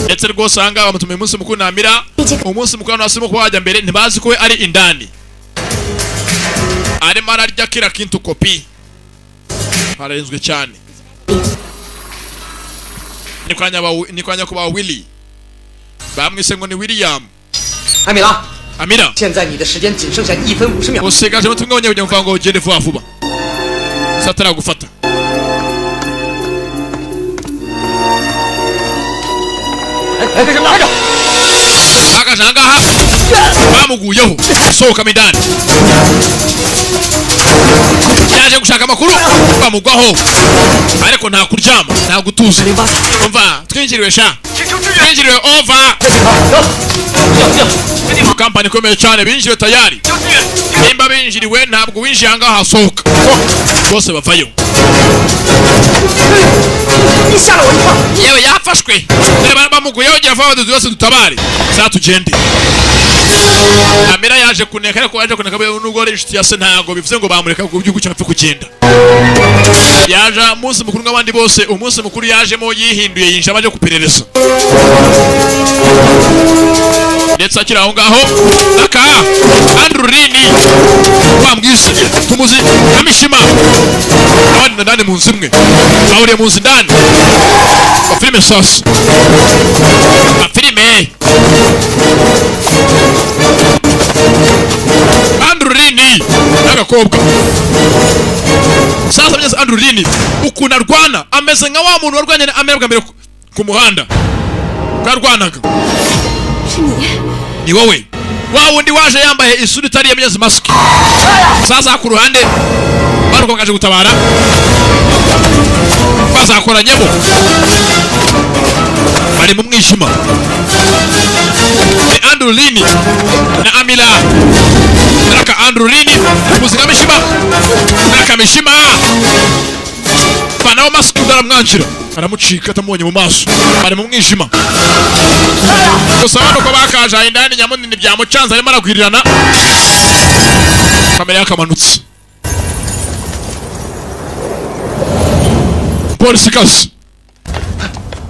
ndetse rwose ahangaha bamutumiye umunsi mukuru na Amira umunsi mukuru nasimo kwajya mbere ntibazi ko we ari indani arimo ararya kira kintu kopi harenzwe cyane ni kwa nyakubahwa Willy bamwise ngo ni William Amira 现在你的时间仅剩下1分50秒 usigaje mutumwe wonye kujya mvango ugende vuba vuba satara gufata Akajanga bamuguyeho sohoka midani yaje gushaka amakuru bamugwaho ariko nta kuryama nta gutuza umva twinjiriwe sha twinjiriwe over kampani komeye cyane binjiriwe tayari nimba binjiriwe ntabwo winjiye anga hasohoka bose bavayo yewe yafashwe reba bamuguyeho gira vuba duze dutabare saa tugende Amira yaje kuneka ariko yaje kuneka nubwo ari inshuti ya se ntago bivuze ngo bamureka ku byugu cyapfe kugenda yaje umunsi mukuru nk'abandi bose umunsi mukuru yajemo yihinduye yinjira baje kuperereza ndetse akira aho ngaho aka Andrurini bamwise tumuzi kamishima abandi ndani mu nzu imwe bahuriye mu nzu ndani filime sasa filime Andrurini n'agakobwa sasa mnyeze Andrurini ukuntu arwana ameze nka wa muntu warwanye na Amira bwa mbere ku muhanda karwanaga ni wowe wa wundi waje yambaye isuri itari yamenyeze mask sasa ku ruhande baruko kaje gutabara bazakoranyemo bari mu mwijima ni Andrurini na Amira naka Andrurini muzika mishima naka mishima bana wa mask ndaramwanjira aramucika atamubonye mu maso bari mu mwijima gusa bano ko bakaje indani nyamunini byamucanze arimo aragwirirana kamera yakamanutse polisi kazi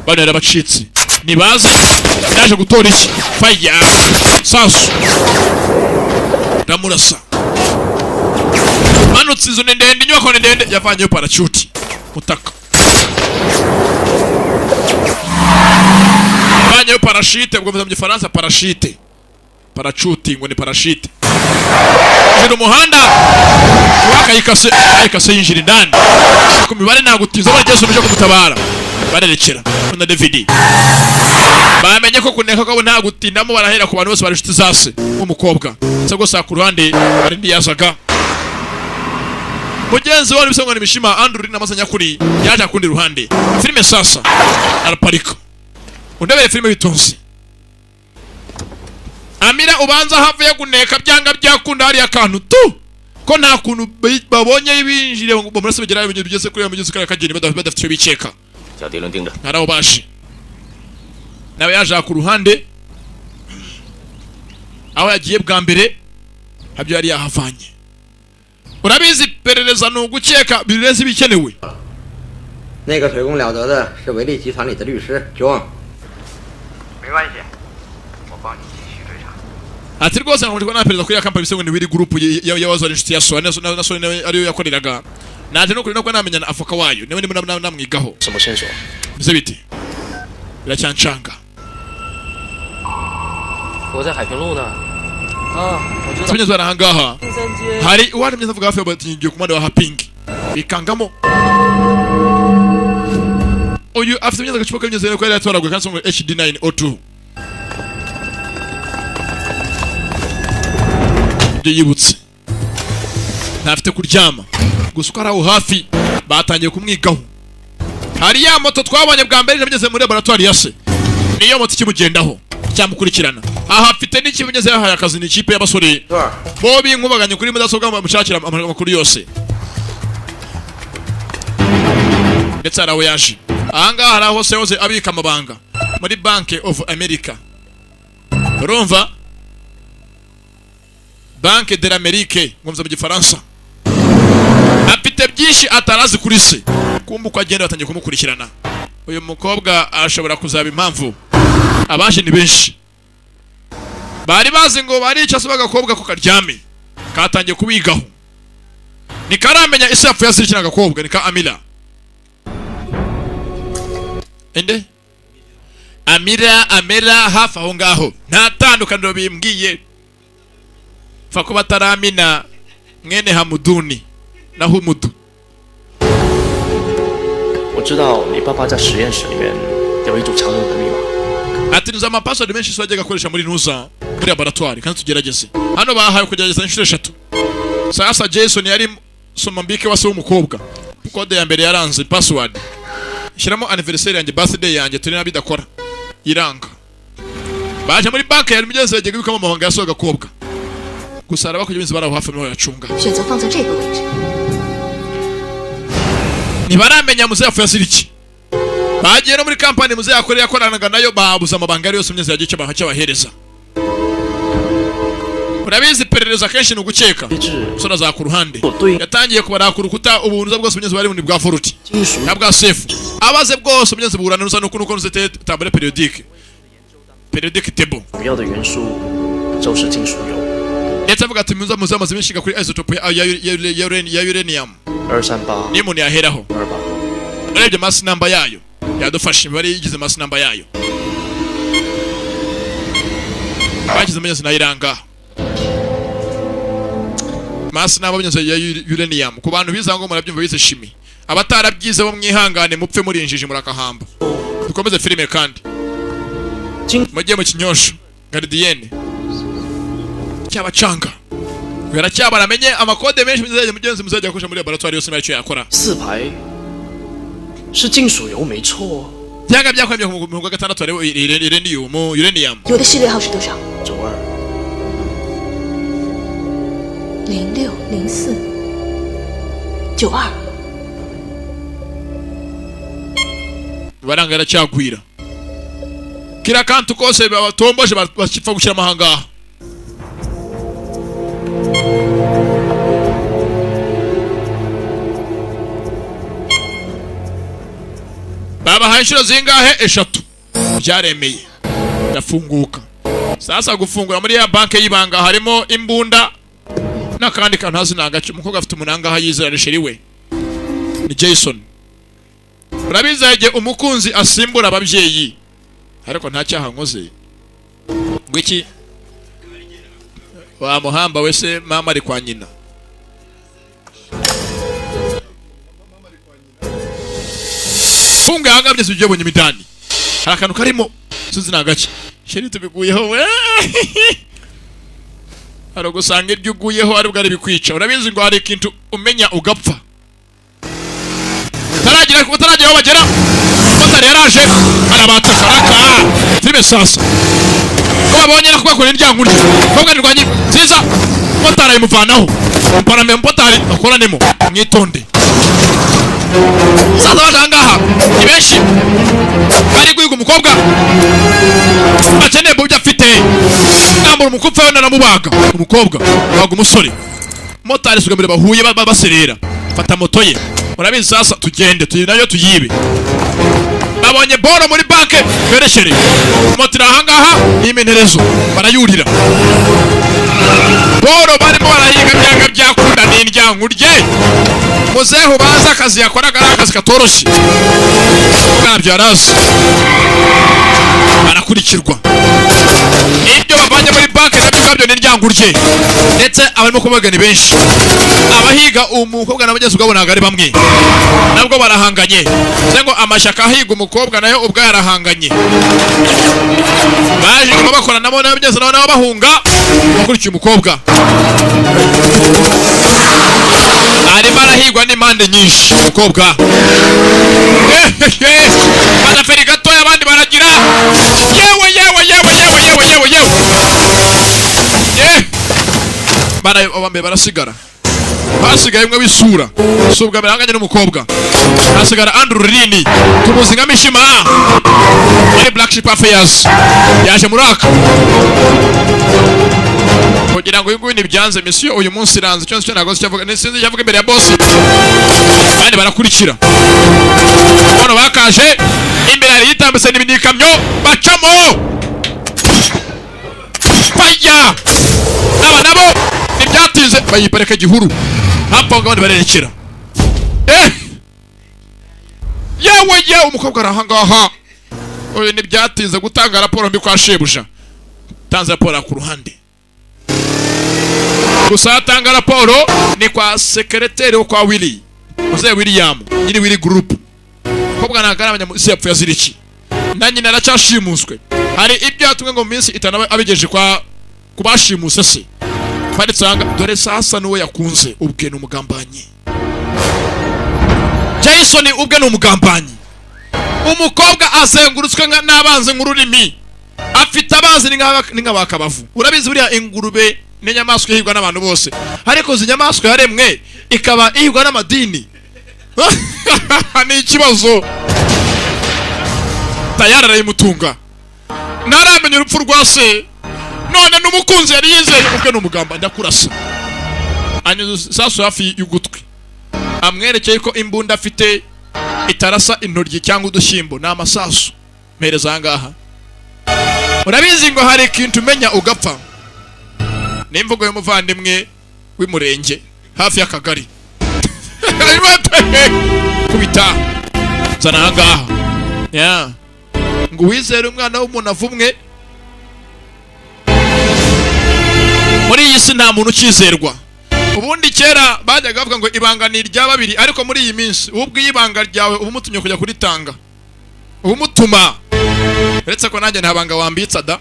bano yarabacitse nibaze yaje gutora iki faya sasu ramurasa manutse izo ndende inyubako ndende yavanyeyo parachute mutaka yavanyeyo parachute ubwo mu gifaransa parachute parachute ngo ni parachute jira umuhanda wakayikase yinjira indani ku mibare nagutiza bageze uje kumutabara barerekera na David bamenye ko kuneka ko nta gutindamo barahera ku bantu bose bari inshuti zase umukobwa cyo gusa ku ruhande ari ndi yasaga mugenzi wari bisangwa n'imishima Andrurini amazanya kuri yaje akundi ruhande filime sasa araparika undebere filime bitonzi Amira ubanza havuye kuneka byanga byakunda hari akantu tu ko nta kuntu babonye ibinjire ngo bamurase bagera ibintu bigeze kuri yamugeze kare kageni badafite biceka naraho bashi nawe yaje ku ruhande aho yagiye bwa mbere habyo yari yahavanye urabizi perereza no gukeka bireze bikenewe 那个水工了得的是维利集团里的律师John 没关系我帮你继续追查 ati rwose nkamuriko na perereza kuri ya kampani bisengwe ni Willy group y'abazari inshuti ya Sone na Sone ariyo yakoreraga naje no kuri no namenya na avoka wayo niwe ndimo namwigaho 什么线索 bize biti biracyancanga 我在海平路呢 我知道 tubinye zara hangaha 金三街 hari uwari mwiza avuga hafi batingiye kumande wa hapingi bikangamo uyu afite imyenda gacupa kanyeze ko yari yatoragwe kandi songo HD902 ibyo yibutse ntafite kuryama gusa uko ari aho hafi batangiye kumwigaho hari ya moto twabonye bwa mbere yageze muri laboratoire ya se niyo moto ikimugendaho cyamukurikirana aha afite n'ikimenyeze yahaye akazi n'ikipe y'abasore bo binkubaganye kuri mudasobwa bamushakira amakuru yose ndetse araho yaje ahangaha hari aho se abika amabanga muri Bank of America urumva Banque de l'Amérique ngomza mu gifaransa afite byinshi atarazi kuri se kumva uko agenda batangiye kumukurikirana uyu mukobwa ashobora kuzaba impamvu abaje ni benshi bari bazi ngo barica se bagakobwa ko karyame katangiye kubigaho nikaramenya isi yapfuye asirikira agakobwa nika Amira ende Amira hafi aho ngaho nta tandukaniro bimbwiye fa ko bataramina mwene Hamuduni na Humudu 我知道你爸爸在实验室里面有一组常用的密码。 ati nza amapassword menshi so ajyaga akoresha muri nuza muri laboratoire kandi tugerageze hano bahaye kugerageza inshuro 3 sasa Jason yari somambike wase w'umukobwa code ya mbere yaranze password shiramo anniversary yanjye birthday yanjye turi nabidakora iranga baje muri bank yari mugenzi yagiye bikamo amahanga yasoga gakobwa gusa araba kujya baraho hafi mu yacunga 选择放在这个位置。 nibaramenya muzefu yasiriki bagiye no muri kampani muze yakorera yakoranaga nayo babuza amabanga yose umyeze yagiye cyo bahereza urabizi perereza kenshi no gukeka sona za ku ruhande yatangiye kubara ku rukuta ubunza bwose umyeze bari muri bwa foruti nabwa safe abaze bwose umyeze burana nuza no kunuko nzete tabule periodique table 主要的元素就是金属铀。 ndetse avuga ati muza amaze bishiga kuri isotope ya uranium 238 ni umuntu yaheraho 28 urebye mass number yayo yadufashe imibare yigize mass number yayo bagize amenyeze nayiranga mass number amenyeze ya uranium ku bantu biza ngo murabyumva bize shimi abatarabyize bo mwihangane mupfe muri injiji murakahamba dukomeze filime kandi mujye mu kinyosho gardienne cyabacanga kubera cyaba ramenye amakode menshi mugenzi muzajya akoresha muri laboratoire yose n'icyo yakora 4排是金属铀没错。 byanga byakwemye mu kwa gatandatu rero uranium 有的序列号是多少？ 92 0604 92。 baranga aracyagwira kira kantu kose batomboje bakipfa gushyira amahanga baba hanshiro zingahe 3 byaremeye ndafunguka sasa gufungura muri ya banke y'ibanga harimo imbunda nakandi kantu hazinagace umukobwa afite umunanga hayizera risheriwe ni Jason urabizaje umukunzi asimbura ababyeyi ariko nta cyaha nkoze ngwiki wa muhamba wese mama ari kwa nyina funga hangabye sibyo bonye midani harakantu karimo sinzi nagace sheri tubiguyeho we haro gusanga ibyo uguyeho ari bwari bikwica urabizi ngo hari ikintu umenya ugapfa utaragira aho bagera motari yaraje arabatakaraka filime sasa ko babonye no kubakora indyango uryo kobwa nirwanye nziza motari ayimuvanaho mparame motari akoranemo mwitonde sasa batangaha ni benshi bari guhiga umukobwa akeneye byo afite nambura umukupfa yo naramubaga umukobwa baga umusore motari sugamire bahuye baserera fata moto ye urabizi sasa tugende nayo tuyibe babonye boro muri banke bereshere motira ahangaha imenerezo barayurira boro barimo barahiga byanga byakunda n'indyango rye muzeho baza akazi yakoraga akazi katoroshye nabyo arazi barakurikirwa ibyo bavanye muri banke nabyo kabyo n'indyango rye ndetse abarimo kubaga ni benshi abahiga umukobwa n'abageze ugabonaga ari bamwe nabwo barahanganye ngo amashaka ahiga umukobwa nayo ubwo yarahanganye baje ngo bakora nabo n'abageze nabo bahunga bakurikiye umukobwa ari barahigwa n'impande nyinshi umukobwa badaferi gatoya abandi baragira yewe abambe barasigara hasigaye umwe w'isura subwa biranganye n'umukobwa hasigara Andrew Rini tumuzi nka Mishima muri Black Sheep Affairs yaje muraka kugira ngo uyu nibyanze mission uyu munsi iranze cyose cyo nagoze cyavuga nesinzi cyavuga imbere ya boss bandi barakurikira bono bakaje imbere yari yitambise n'ibindi kamyo bacamo fire hariya aba nabo ntibyatinze bayiparika gihuru hapo abandi barerekera yewe umukobwa arahangaha oye ntibyatinze gutanga raporo mbi kwa shebuja tanze raporo ku ruhande gusa atanga raporo ni kwa sekreteri wo kwa Willy Mzee William nyiri Willy group kobwa nagarabanya musi yapfuye aziriki nanyi naracashimuswe hari ibyo atumwe ngo minsi itana abigeje kwa kubashimuse se faritsanga dore sasa nuwe yakunze ubwe n'umugambanyi Jason ubwe n'umugambanyi umukobwa azengurutswe n'abanze nk'ururimi afite abanzi n'ingabakabavu urabizi buriya ingurube n'inyamaswa ihigwa n'abantu bose ariko zinyamaswa yaremwe ikaba ihigwa n'amadini ni ikibazo tayari arayimutunga ntaramenya urupfu rwa se none n'umukunzi yari yizeye ubwe n'umugamba ndakurasa anyuze saso hafi y'ugutwi amwerekeye ko imbunda afite itarasa intoryi cyangwa udushyimbo n'amasasu mpereza ahangaha urabizi ngo hari ikintu umenya ugapfa n'imvugo y'umuvandimwe w'umurenge hafi y'akagari kubita zana ahangaha ngo wizere umwana w'umuntu avumwe muri iyi si nta muntu ukizerwa ubundi kera bajyaga bavuga ngo ibanga ni irya babiri ariko muri iyi minsi ubwo ibanga ryawe ubumutumye kujya kuritanga ubumutuma uretse ko nanjye nta banga wambitsa da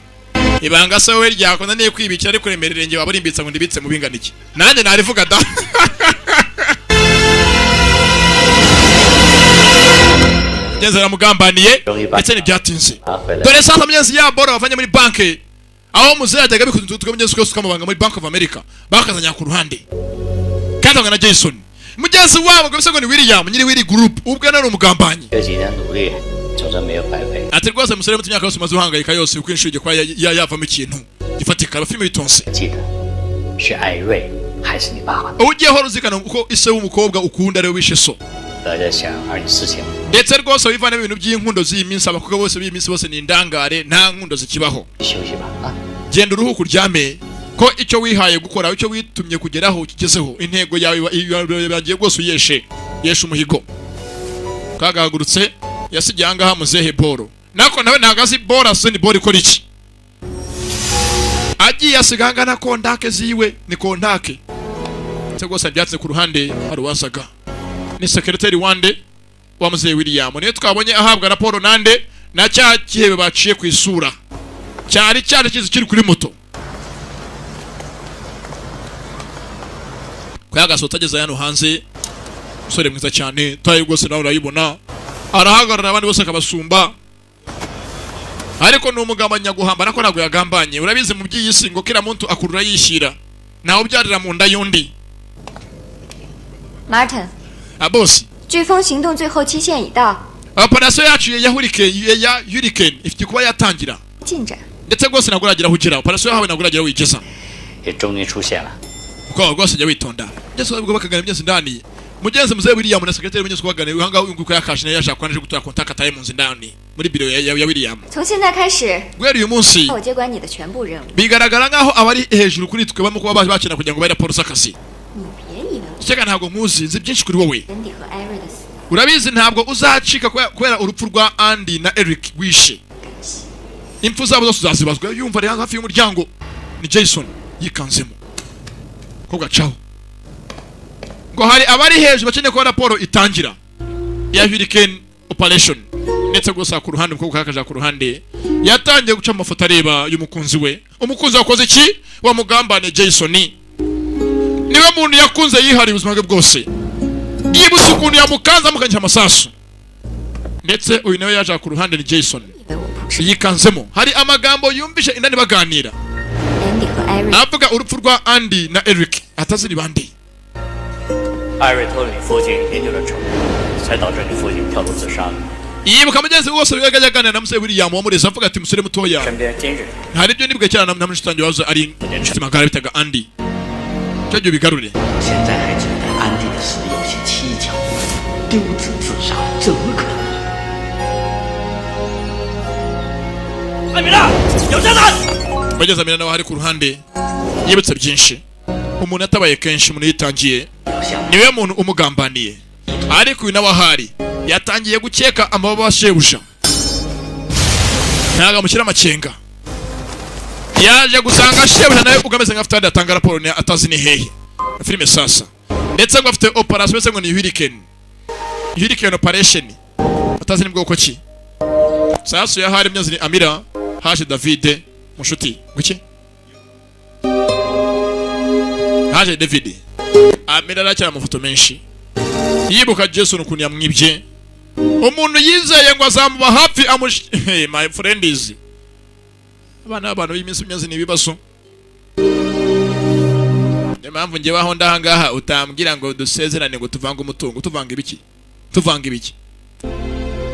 ibanga se wowe ryakona niye kwibikira ariko remererenge waba urimbitsa ngo ndibitse mu binganiki nanjye narivuga da Genzera mugambaniye ndetse n'ibyatinze dore sasa myenzi ya bora bavanye muri banke aho muze yajyaga bikuze tukamugeze twese tukamubanga muri Bank of America bakazanya ku ruhande kandi na Jason mugezi wabo ngo bisego ni William nyiri Willy group ubwe nari umugambanyi ati rwose musore mutumyaka yose maze uhangayika yose uko inshuje kwa yavamo ikintu gifatika abafilme bitonse ugiye horo zikana uko ise w'umukobwa ukunda rero wishe so ndetse rwose wivana ibintu by'inkundo z'iminsi abakobwa bose b'iminsi bose ni indangare nta nkundo zikibaho genda uruhuko uryame ko icyo wihaye gukora icyo witumye kugeraho kigezeho intego yawe bagiye rwose uyeshe umuhigo kagahagurutse yasigiye ahangaha muzehe boro nako nawe ntagazi boro aseni boro ikora iki agiye asiganga na kontake ziwe ni kontake se rwose byatse ku ruhande hari wasaga ni sekreteri wande wa muzehe William niyo twabonye ahabwa raporo nande na cya kihebe baciye ku isura cyari kizi kiri kuri moto kwagasota ageze hano hanze musore mwiza cyane tayi rwose nawe urayibona arahagarara abandi bose akabasumba ariko ni umugambanya guhamba nako ntabwo yagambanye urabizi mu by'iyisi ngo kila muntu akurura yishyira nawe ubyarira mu nda yundi Martin boss 飓风行动最后期限已到 operation yacu ya hurricane ifite kuba yatangira 进展 ndetse rwose naguragira hugira operation yawe naguragira wigeza 也终于出现了 ko rwose jya witonda ndetse ubwo bakagana byose ndani mugenzi muzehe William na secretary mugenzi kwagana uhanga unguko yakashine yashaka kwanje gutura contact ataye mu nzindani muri biro ya William 从现在开始 gweri uyu munsi 我接管你的全部任务 bigaragara ngaho abari hejuru kuri twe bamo kuba bakina kugira ngo bari raporo z'akazi 你别以为 cyega ntabwo nkuzi nzi byinshi kuri wowe 人底和艾瑞的死 urabizi ntabwo uzacika kubera urupfu rwa Andy na Eric wishe impfu zabo zose zazibazwa yumva ari hafi y'umuryango ni Jason yikanzemo ko gacaho ngo hari abari hejuru bakeneye ko raporo itangira ya hurricane operation ndetse gusa ku ruhande uko kakaja ku ruhande yatangiye guca amafoto areba y'umukunzi we umukunzi wakoze iki wa mugambane Jason niwe muntu yakunze yihari ubuzima bwe bwose yibutse ukuntu yamukanza mukanyisha amasasu ndetse uyu nawe yaje ku ruhande ni Jason yikanzemo hari amagambo yumvishe indani baganira avuga urupfu rwa Andy na Eric ataziri bande 艾瑞偷了你父亲研究的宠物，才导致你父亲跳楼自杀的。 yibuka mugenzi wose yaganira na muzehe William wamureza avuga ati musore mutoya 身边监视， hari ibyo nibwe cyane na mushitangi wazo ari magara bitaga Andy cyo byo bigarure 现在还觉得安迪的死有些蹊跷，丢子自杀怎么可能？艾米拉，有炸弹！ bageze amina nawe hari ku ruhande yibutse byinshi. Umuntu yatabaye kenshi, umuntu yitangiye niwe muntu umugambaniye, ariko uyu nawe ahari yatangiye gukeka amababa ya shebuja, ntago amushyira amakenga. Yaje gusanga shebuja nawe ugameze nk'afite ahandi atanga raporo atazi ni hehe filime sasa, ndetse ngo afite operation se ngo ni hurricane operation atazi ni bwoko ki. Sasa yahari mnyazi ni Amira, haje David mushuti guki, haje David. Amira aracyari amafoto menshi yibuka Jason ukuntu yamwibye, umuntu yizeye ngo azamuba hafi hey my friend is abantu b'iminsi mnyazi ni ibibazo. Impamvu nge waho ndahangaha utambwira ngo dusezerane ngo tuvanga umutungo, tuvanga ibiki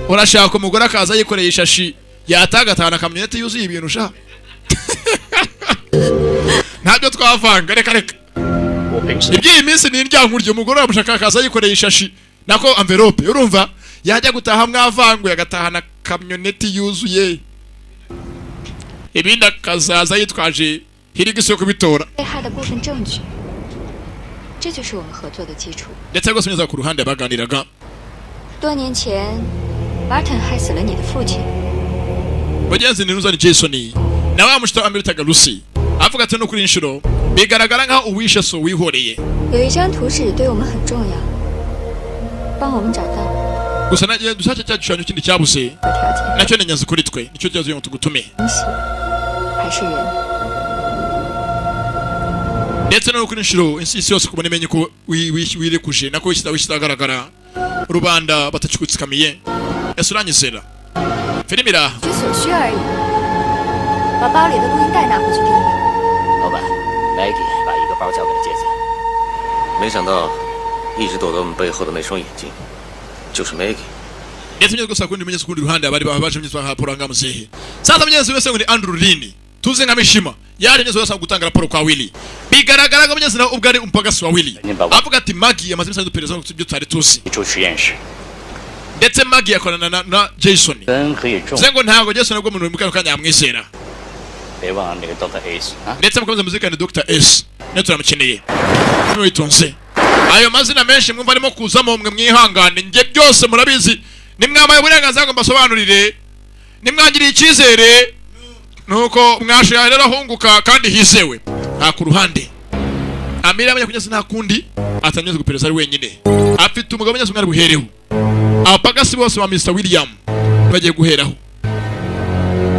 urashaka umugore akaza yikoreye ishashi yatagatana kamyonete yuzuye ibintu sha ntabyo twavanga, reka iby'iyi minsi ni indyankuryo. Umugore wamushaka akaza yikoreye ishashi nako envelope, urumva yajya gutaha mwavanguye agatahana kamyonete yuzuye ibindi akazaza yitwaje hirigise yo kubitora. ndetse rwose neza ku ruhande baganiraga. 多年前 Martin 害死了你的父亲。 Bagenzi ni Ruzani Jason nawe amushita Ameritaga Lucy avuga ati no kuri inshuro bigaragara nka uwishe so wihoreye. 有一张图纸对我们很重要，帮我们找到。 gusa nagiye dushaje cya gishushanyo kindi cyabuze nacyo ni nyanzi kuri twe, nicyo cyazo tugutume. 还是人。 ndetse no kuri inshuro isi yose kubona imenye ko wirekuje nako wisitagaragara rubanda batacikutsikamiye ese uranyizera filime iraha. 只所需而已。把包里的录音带拿回去听听。老板 ，Maggie 把一个包交给了杰子，没想到一直躲在我们背后的那双眼睛，就是 Maggie。 ndetse nyine gusa kundi menyese kundi ruhande abari baje myitwa raporo ngamuzehe. Sasa menyese wese ngo ni Andrew Lini tuze nka Mishima yari nyezo yasa gutanga raporo kwa Willy, bigaragara ngo menyese na ubwo ari umpagasi wa Willy avuga ati Maggie yamaze ibisanzwe pereza ngo tubyo twari tuzi. ndetse Maggie yakorana na Jason zengo ntago Jason ubwo muntu mukano kanya amwizera. ndetse mukomeze muzika ni Dr. S neto turamukeneye mwitonze. ayo mazina menshi mwumva arimo kuzamo mwe mwihangane nge byose murabizi, nimwamaye uburenganzira ngo mbasobanurire, nimwangiriye icyizere nuko mwashaya rero hunguka kandi hizewe. nta ku ruhande Amira amenye kunyeza nta kundi atanyeze gupereza ari wenyine, afite umugabo nyeze umwari buhereho. Abapagasi bose ba Mr. William bagiye guheraho,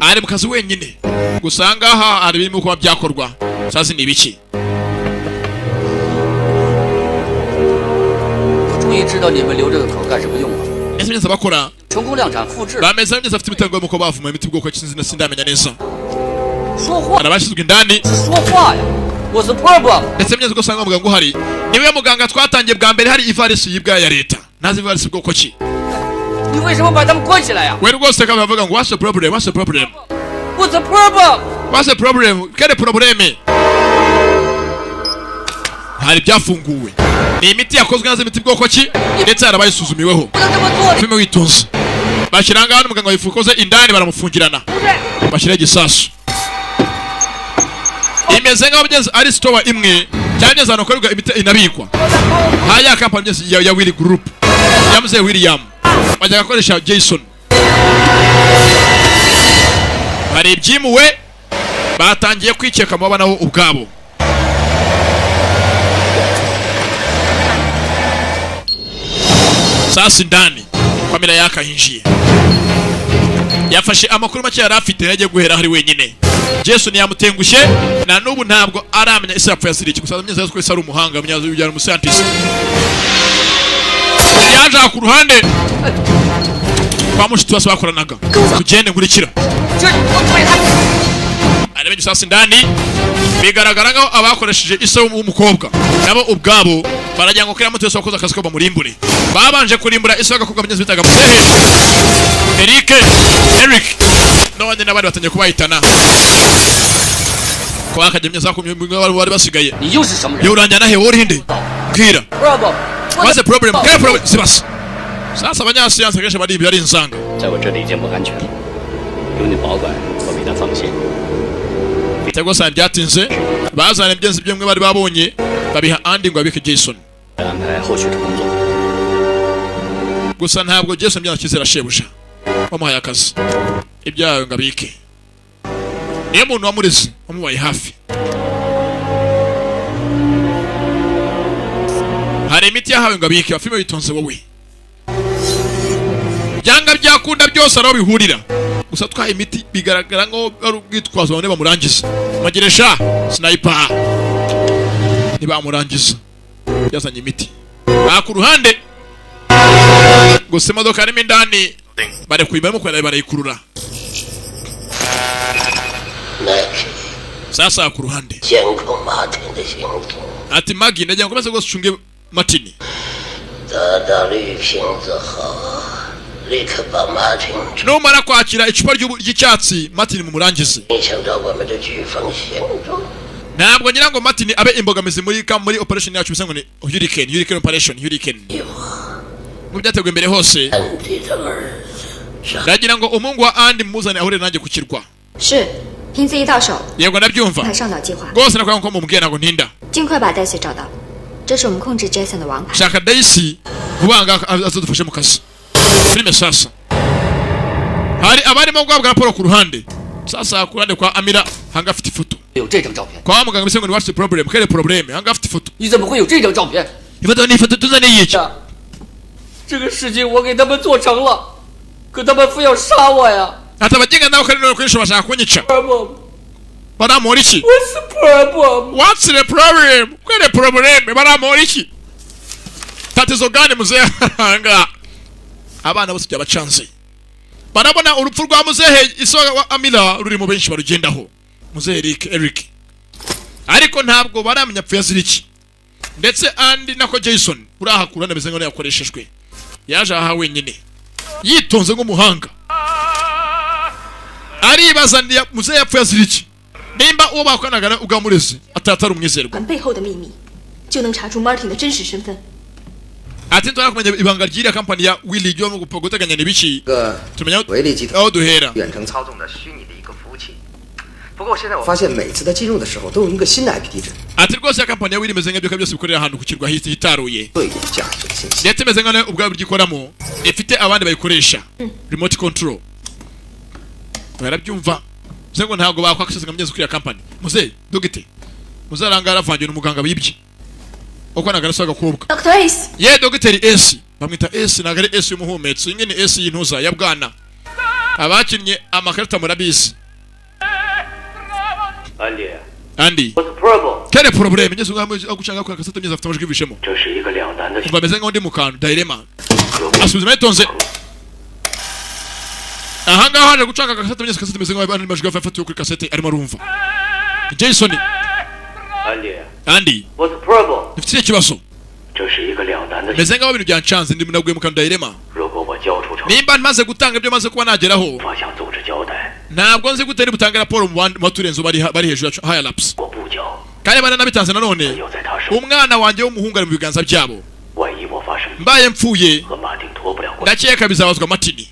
ari mu kazi wenyine. gusanga aha ari birimo kuba byakorwa sazi ni biki. 终于知道你们留这个口干什么用了。 ese neza bakora 成功量产复制。 bameze neza afite imitango y'uko bavuma imiti bwoko cy'inzina sindamenya neza. 说话 arabashizwe indani 说话呀，我是 Purple。 ese neza gusanga umuganga uhari niwe muganga twatangiye bwa mbere, hari ivarisi yibwa ya leta, nazi ivarisi bwoko ki. 你为什么把他们关起来呀？ we rwose kaba bavuga ngo what's the problem, what's the problem, what's the problem, what's the problem, quelle problème. hari byafunguwe ni imiti yakozwe nazo imiti bwoko ki, ndetse harabayisuzumiweho. filime witonze bashyiranga hano umuganga wifukoze indani baramufungirana bashyira igisasu. imeze nk'aho bigeze ari store imwe cyane cyane akorerwa imiti inabikwa. haya company ya Willy Group yamuze William bajya gakoresha Jason. hari ibyimuwe batangiye kwikeka mu bana ubwabo. sasa indani kamera yakahinjiye yafashe amakuru make yari afite yagiye guhera hari wenyine. Jason yamutengushye na nubu ntabwo aramenya isi yapfuye asiriki, gusa ameze yazo kwese ari umuhanga munyazo y'ujyana mu scientist. yaje ku ruhande kwa mushiti bose bakoranaga tugende nkurikira. arebe sasa indani bigaragara ngaho abakoresheje ise w'umukobwa nabo ubwabo barajya ngo kira mutu yose wakoze akazi ko bamurimbure. babanje kurimbura ise w'agakobwa munyazo bitaga Muzehe Eric n'abandi n'abandi batangiye kubahitana. kwa akajya za kumwe bari basigaye. yo uranjyana he wori hinde bwira what's the problem, quel problem sibas. sasa abanyasiyanse kenshi bari ibyo ari insanga. 在我这里已经不安全了，有你保管，我比他放心。cyangwa se byatinze bazana ibyenzi by'umwe bari babonye babiha Andy ngo abike Jason. 安排后续的工作。 gusa ntabwo Jason byakizera shebuja wamuhaye akazi ibyayo ngo abike. Niyo muntu wamureze wamubaye hafi. Hari imiti yahawe ngo abike bafime bitonze wowe. Byanga byakunda byose araho bihurira. Gusa twaye imiti bigaragara ngo ari ubwitwazo bane bamurangiza. Mageresha sniper. Nibamurangiza. Yazanye imiti. Ku ruhande gusa imodoka arimo indani bari kuyibarimo kwera barayikurura. Sasa ku ruhande ati Magi ndagira ngo maze gose chunge Martin. Numara kwakira icupa ry'icyatsi Martin mumurangize. Ntabwo ngira ngo Martin abe imbogamizi muri operation yacu bisango ni Hurricane operation Hurricane. Mu byateguwe imbere hose. Ndagira ngo umungu wa Andy muzane ahure nanjye kukirwa. 是，凭自己到手。 Yego ndabyumva. 还上岛计划。 Rwose nakwanga ko mumubwiye ntago ntinda. 尽快把 Daisy 找到，这是我们控制 Jason 的王牌。 Shaka Daisy kubanga azadufashe mu kazi. Filime sasa. Hari abarimo gwabwa raporo ku ruhande. Sasa ku ruhande kwa Amira hanga afite ifoto. 有这张照片。 Kwa muganga bisengo ni what's the problem? Kale problem hanga afite ifoto. 你怎么会有这张照片？ Ifoto ni ifoto tuzane yiki. 这个事情我给他们做成了，可他们非要杀我呀！ Atabajenga nao kandi no kwisho bashaka kunyica. Problem. Baramora iki? What's the problem? What's the problem? Kale problem baramora iki? Tatizo gani muzee hanga? Abana bose byabacanze. Barabona urupfu rwa muzehe isoga wa Amila ruri mu benshi barugendaho. Muzehe Eric. Ariko ntabwo baramenya pfu yaziriki. Ndetse Andy nako Jason uraha kurana bizengo ne yakoreshejwe. Yaje aha wenyine. Yitonze nk'umuhanga. Aribazaniye muzehe yapfu yaziriki. Nimba uwo bakanagara ugamureze atatari umwizerwa. 背后的秘密，就能查出 Martin 的真实身份。 Ati ntwara kumenya ibanga ry'iriya kampani ya Willy ryo mu guteganya n'ibiki. Tumenya 维利集团 aho duhera. 远程操纵的虚拟的一个服务器。不过现在我发现每次在进入的时候都有一个新的 IP 地址。 Ati rwose ya kampani ya Willy imeze nk'ibyo byose bikorera ahantu ku kirwa hitaruye. 对有价值的信息。 Ndetse imeze nk'aho ubwabo byikoramo ifite abandi bayikoresha. Remote control. Barabyumva. Zengo ntabwo bakwakisanga mugeze kuri ya kampani. Muze dogite. Muzarangara avangiye n'umuganga bibye. Uko nagarasaga kubwa. Dr. Ace. Ye dogiteri S. Bamwita S nagare S y'umuhumetso. Ingene S y'intuza ya bwana. Abakinnye amakarita murabizi. Andy. What's the problem? Kale problem nyezo ngamwe agucanga kwa kasata myezo afite amajwi bishemo. 这是一个两难的。 Bameze nk'undi mukano dilemma. Asubiza metonze. Aha ngaho haje gucanga kasata myezo kasata meze nk'aho abandi majwi afatiwe kuri kasete arimo arumva. Jason. Andy. What's the problem? Ifite ikibazo. 这是一个两难的。 Meze nk'aho ibintu byancanze ndi naguye mu kano dilemma. 如果我交出成， Nimba maze gutanga ibyo maze kuba nageraho. 我向组织交代。 Ntabwo nzi gutera butanga raporo mu baturenzo bari hejuru yacu higher laps. 我不交。 Kandi bana nabitanze nanone. 有在他手。 Umwana wanjye w'umuhungu ari mu biganza byabo. 万一我发生， Mbaye mpfuye. 和马丁脱不了关。 Ndakeka bizabazwa Martin.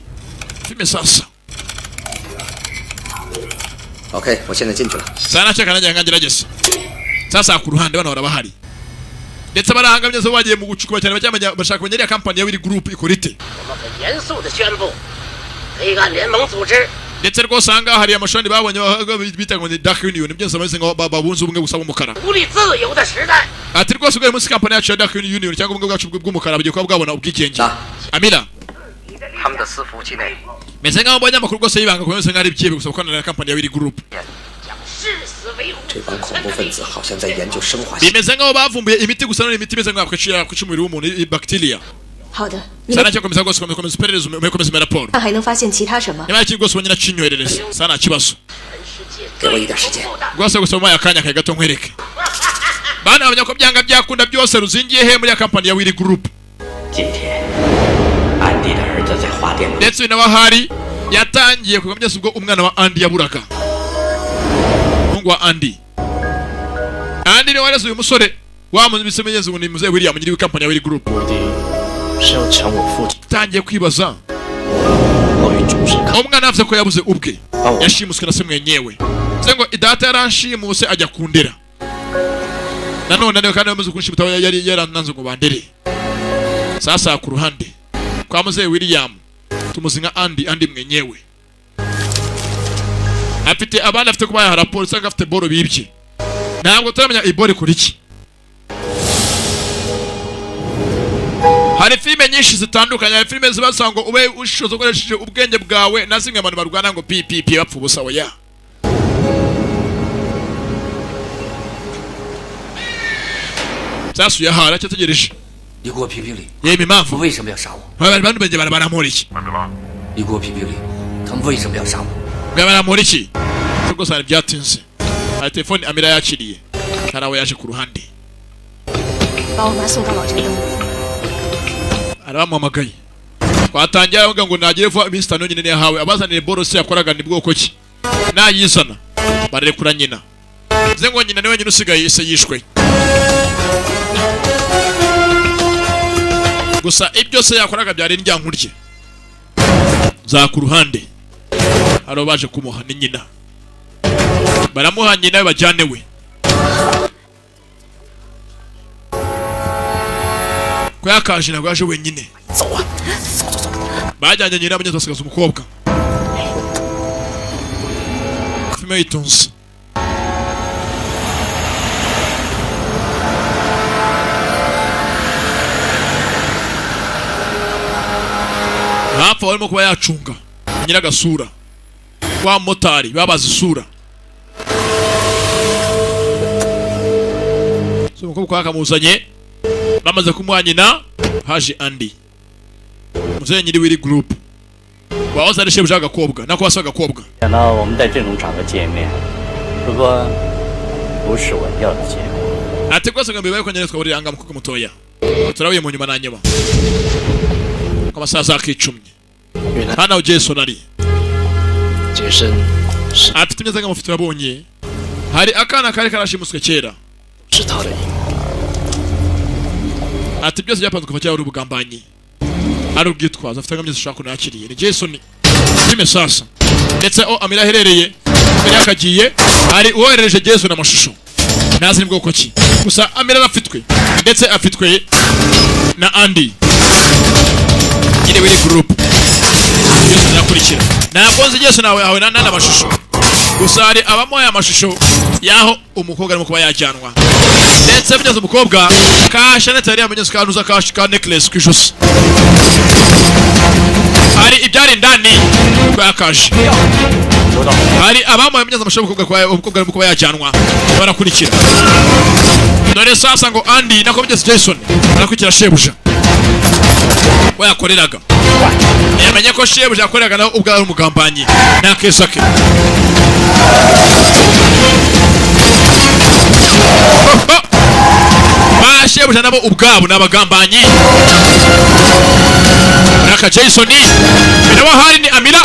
Filime sasa. OK， 我现在进去了。 Sana cheka nanjye ngangerageza. Sasa ku ruhande bana barabahari. Ndetse barahangamye zo bagiye mu gucukura cyane bacyamenya bashaka kumenya iriya kampani ya Willy Group ikorite. 我们很严肃地宣布，黑暗联盟组织 Ndetse rwose ahangaha hari amashani babonye bita ngo ni Dark Union byose bameze ngo babunze ubumwe gusa bw'umukara. 独立自由的时代。 Ati rwose ubwo munsi kampani yacu ya Dark Union cyangwa ubumwe bwacu bw'umukara bugiye kuba bwabona ubwigenge. Amina. 他们的私服务器内 Meze nk'aho abanyamakuru rwose yibanga ko meze nk'ari byibe gusa gukorana na kampani ya Willy Group. 这帮恐怖分子好像在研究生化。 Bimeze nk'aho bavumbuye imiti gusa none imiti imeze nk'aho kwiciye umubiri w'umuntu bacteria. 好的，你 Sana 们 cyakomeza rwose komeza iperereza umekomeza raporo. 看还能发现其他什么？ Niba iki rwose bonyine cinyoherereza. Sana kibazo. 给我一点时间。 Rwose gusa mu akanya kaye gato nkwereke. Bana abanya ko byanga byakunda byose ruzingiye he muri ya kampani ya Willy Group. 今天，安迪的儿子在花店。 Ndetse nawe ahari yatangiye kugamya ubwo umwana wa Andy yaburaga. Mungu wa Andy. Andy ni warazo uyu musore wamuze bisemenyeze ngo ni muze William nyiri kampani ya Willy Group. 是要抢我父亲。 Tangiye kwibaza. 我与主持看。 Umwana afite ko yabuze ubwe. Yashimuswe na se mwenyewe. Zengo idata yaranshimuse ajya kundera. Nanone nawe kandi bamaze kunshimita yari yarananze ngo bandere. Sasa ku ruhande kwa mzee William tumuzinga Andy mwenyewe. Afite abana afite kuba ya raporo sanga afite boro bibye. Ntabwo turamenya ibore kuri iki. Hari filime nyinshi zitandukanye, hari filime zibasanga ube ushozo gukoresheje ubwenge bwawe na zimwe abantu barwana ngo PPP bapfa ubusa oya. Sasa yahara cyategereje. 你给我评评理， Yemi mpamvu 为什么要杀我？ abantu benge baramura iki? 你给我评评理，他们为什么要杀我？ baramura iki? Soko sana byatinze. Hari telefone Amira yakiriye. Karawe yaje ku ruhande. 把我妈送到老城东。 Aramuhamagaye. Twatangira avuga ngo nagire vuba iminsi 5 nyine yahawe abazanire borose yakoraga ni bwoko ki? Nayizana barekura nyina. Zengo nyina niwe nyine usigaye ise yishwe. Gusa ibyo se yakoraga byari ndyankurye. Za ku ruhande. Aro baje kumuha ni nyina. Baramuha nyina bajyane we. Kwa yakaje nabwo aje wenyine. Bajyanye nyina abanye twasigaza umukobwa. Filime itunze. Hafa warimo kuba yacunga nyiragasura kwa motari babaza isura. So umukobwa akamuzanye bamaze kumuha nyina haje Andy. Muzeye nyiri wiri group. Wahoze ari shebuja agakobwa nako wasaga agakobwa. 想到我们在这种场合见面，不过不是我要的结果。 Ati kwase ngambe bayo konyene twaburi anga mukoko mutoya. Turabiye mu nyuma na nyuma. Kama sasa akicumye. Hana Jason ari. Jason. Ati tumeze nka mufite urabonye. Hari akana kari karashimuswe kera. Shitare. Ati byose byapanzwe kuva cyari ubugambanyi. Ari ubwitwaza afite ngamye zishaka kunakiriye. Ni Jason. Nime sasa. Ndetse o Amira herereye. Mbere yakagiye ari uwohereje Jason amashusho. Nazi ni bwoko ki. Gusa Amira arafitwe. Ndetse afitwe na Andy. Nyine wiri group. Yesu nakurikira. Ntabwo nzi Yesu nawe aho nana amashusho. Gusa hari abamoya amashusho yaho umukobwa arimo kuba yajyanwa. Ndetse bigeze umukobwa kasha netari yamenyese kanuza ka necklace kwijosi. Hari ibyari ndani kwa kaje. Hari abamoya amenyese amashusho umukobwa arimo kuba yajyanwa. Barakurikira. None sasa ngo Andy nako bigeze Jason barakurikira shebuja. Wayakoreraga. Yamenye ko shebuja yakoreraga nawe ubwo ari umugambanyi. Nakeza ke. Ba shebuja nabo ubwabo nabagambanyi. Naka Jason binawa hari ni Amira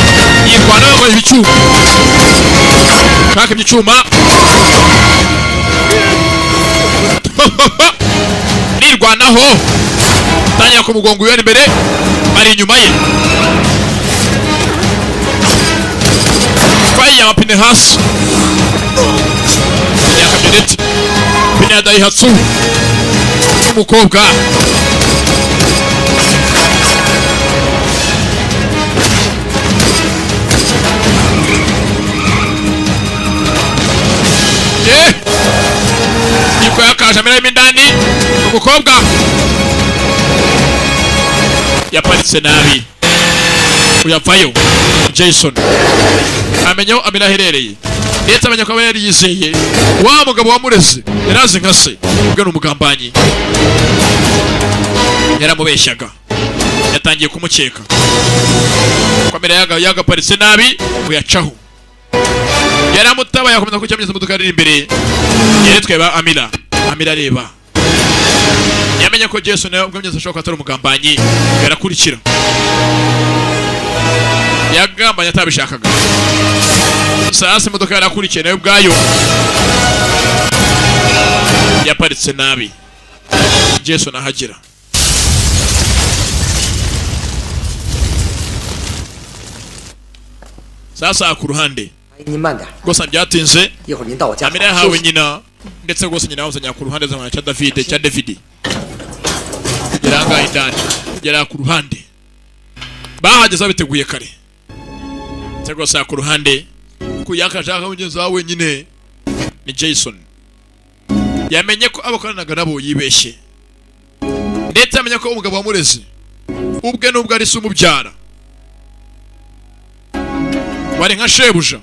yirwana ngo ibicyuma. Kaka ibicyuma. Nirwanaho. Tanya ku mugongo yari imbere bari inyuma ye. Faya mapine hasi. Ya kabineti. Pine ya Daihatsu. Umukobwa. Niko yakaje Amira y'indani. Umukobwa. Yaparitse nabi. Uyavayo Jason amenyaho Amira herereye. Ndetse amenya ko aba yari yizeye wa mugabo wamureze yarazi nka se ubwo n'umugambanyi. Yaramubeshyaga. Yatangiye kumukeka. Amira yagaparitse nabi uyacaho. Yaramutaba yakomeza kucyameza imodoka ari imbere. Yeretwe ba Amira. Amira reba. Yamenye ko Jason nawe ubwo byose ashobora atari umugambanyi. Yarakurikira. Yagambanye atabishakaga. Sasa imodoka yarakurikiye nayo ubwayo. Yaparitse nabi. Jason ahagera. Sasa ku ruhande 您慢点。 gusa byatinze 一会儿您到我家。 Amira yahawe nyina ndetse rwose nyina wamuzanye ku ruhande z'amwana cya David kugera ngaho indani kugera ku ruhande bahageze babiteguye kare ndetse rwose ku ruhande ku yakashaka mugenzi wawe wenyine ni Jason yamenye ko abakoranaga nabo yibeshye ndetse amenya ko umugabo wamureze ubwe nubwo ari se umubyara wari nka shebuja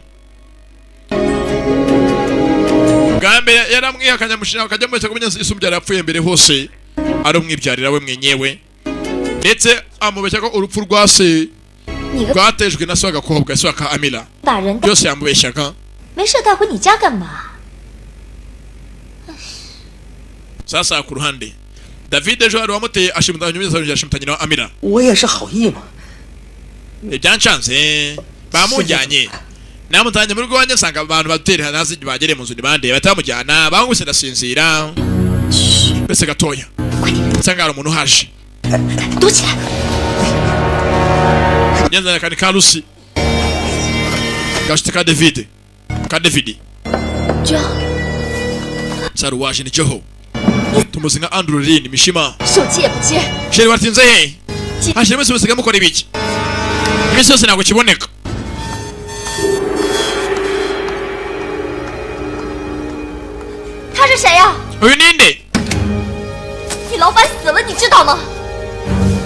bwambere yaramwihakanya mushina akajya mu cyangwa ise umubyara yapfuye mbere hose ari umwibyarira we mwenyewe ndetse amubeshya ko urupfu rwa se rwatejwe na se w'agakobwa se wa Amira byose yamubeshyaga 没事带回你家干嘛？ sasa ku ruhande David ejo hari wamuteye ashimutanye nyuma yashimutanye na Amira 我也是好意嘛。 ibyanchanze bamujyanye namutanye muri rwanje nsanga abantu batera hasi bagere mu nzu nibande batamujyana banguse ndasinzira bese gatoya nsanga hari umuntu haje 躲起来！ nyenza kani ka Lucy gashite ka David Joe saru waje ni Joho tumuzi nka Andrew Lin Mishima 手机也不接， sheri watinze he hashire mwese musiga mukora ibiki imisi yose ntabwo kiboneka 他是谁呀？ uyu ninde 你老板死了，你知道吗？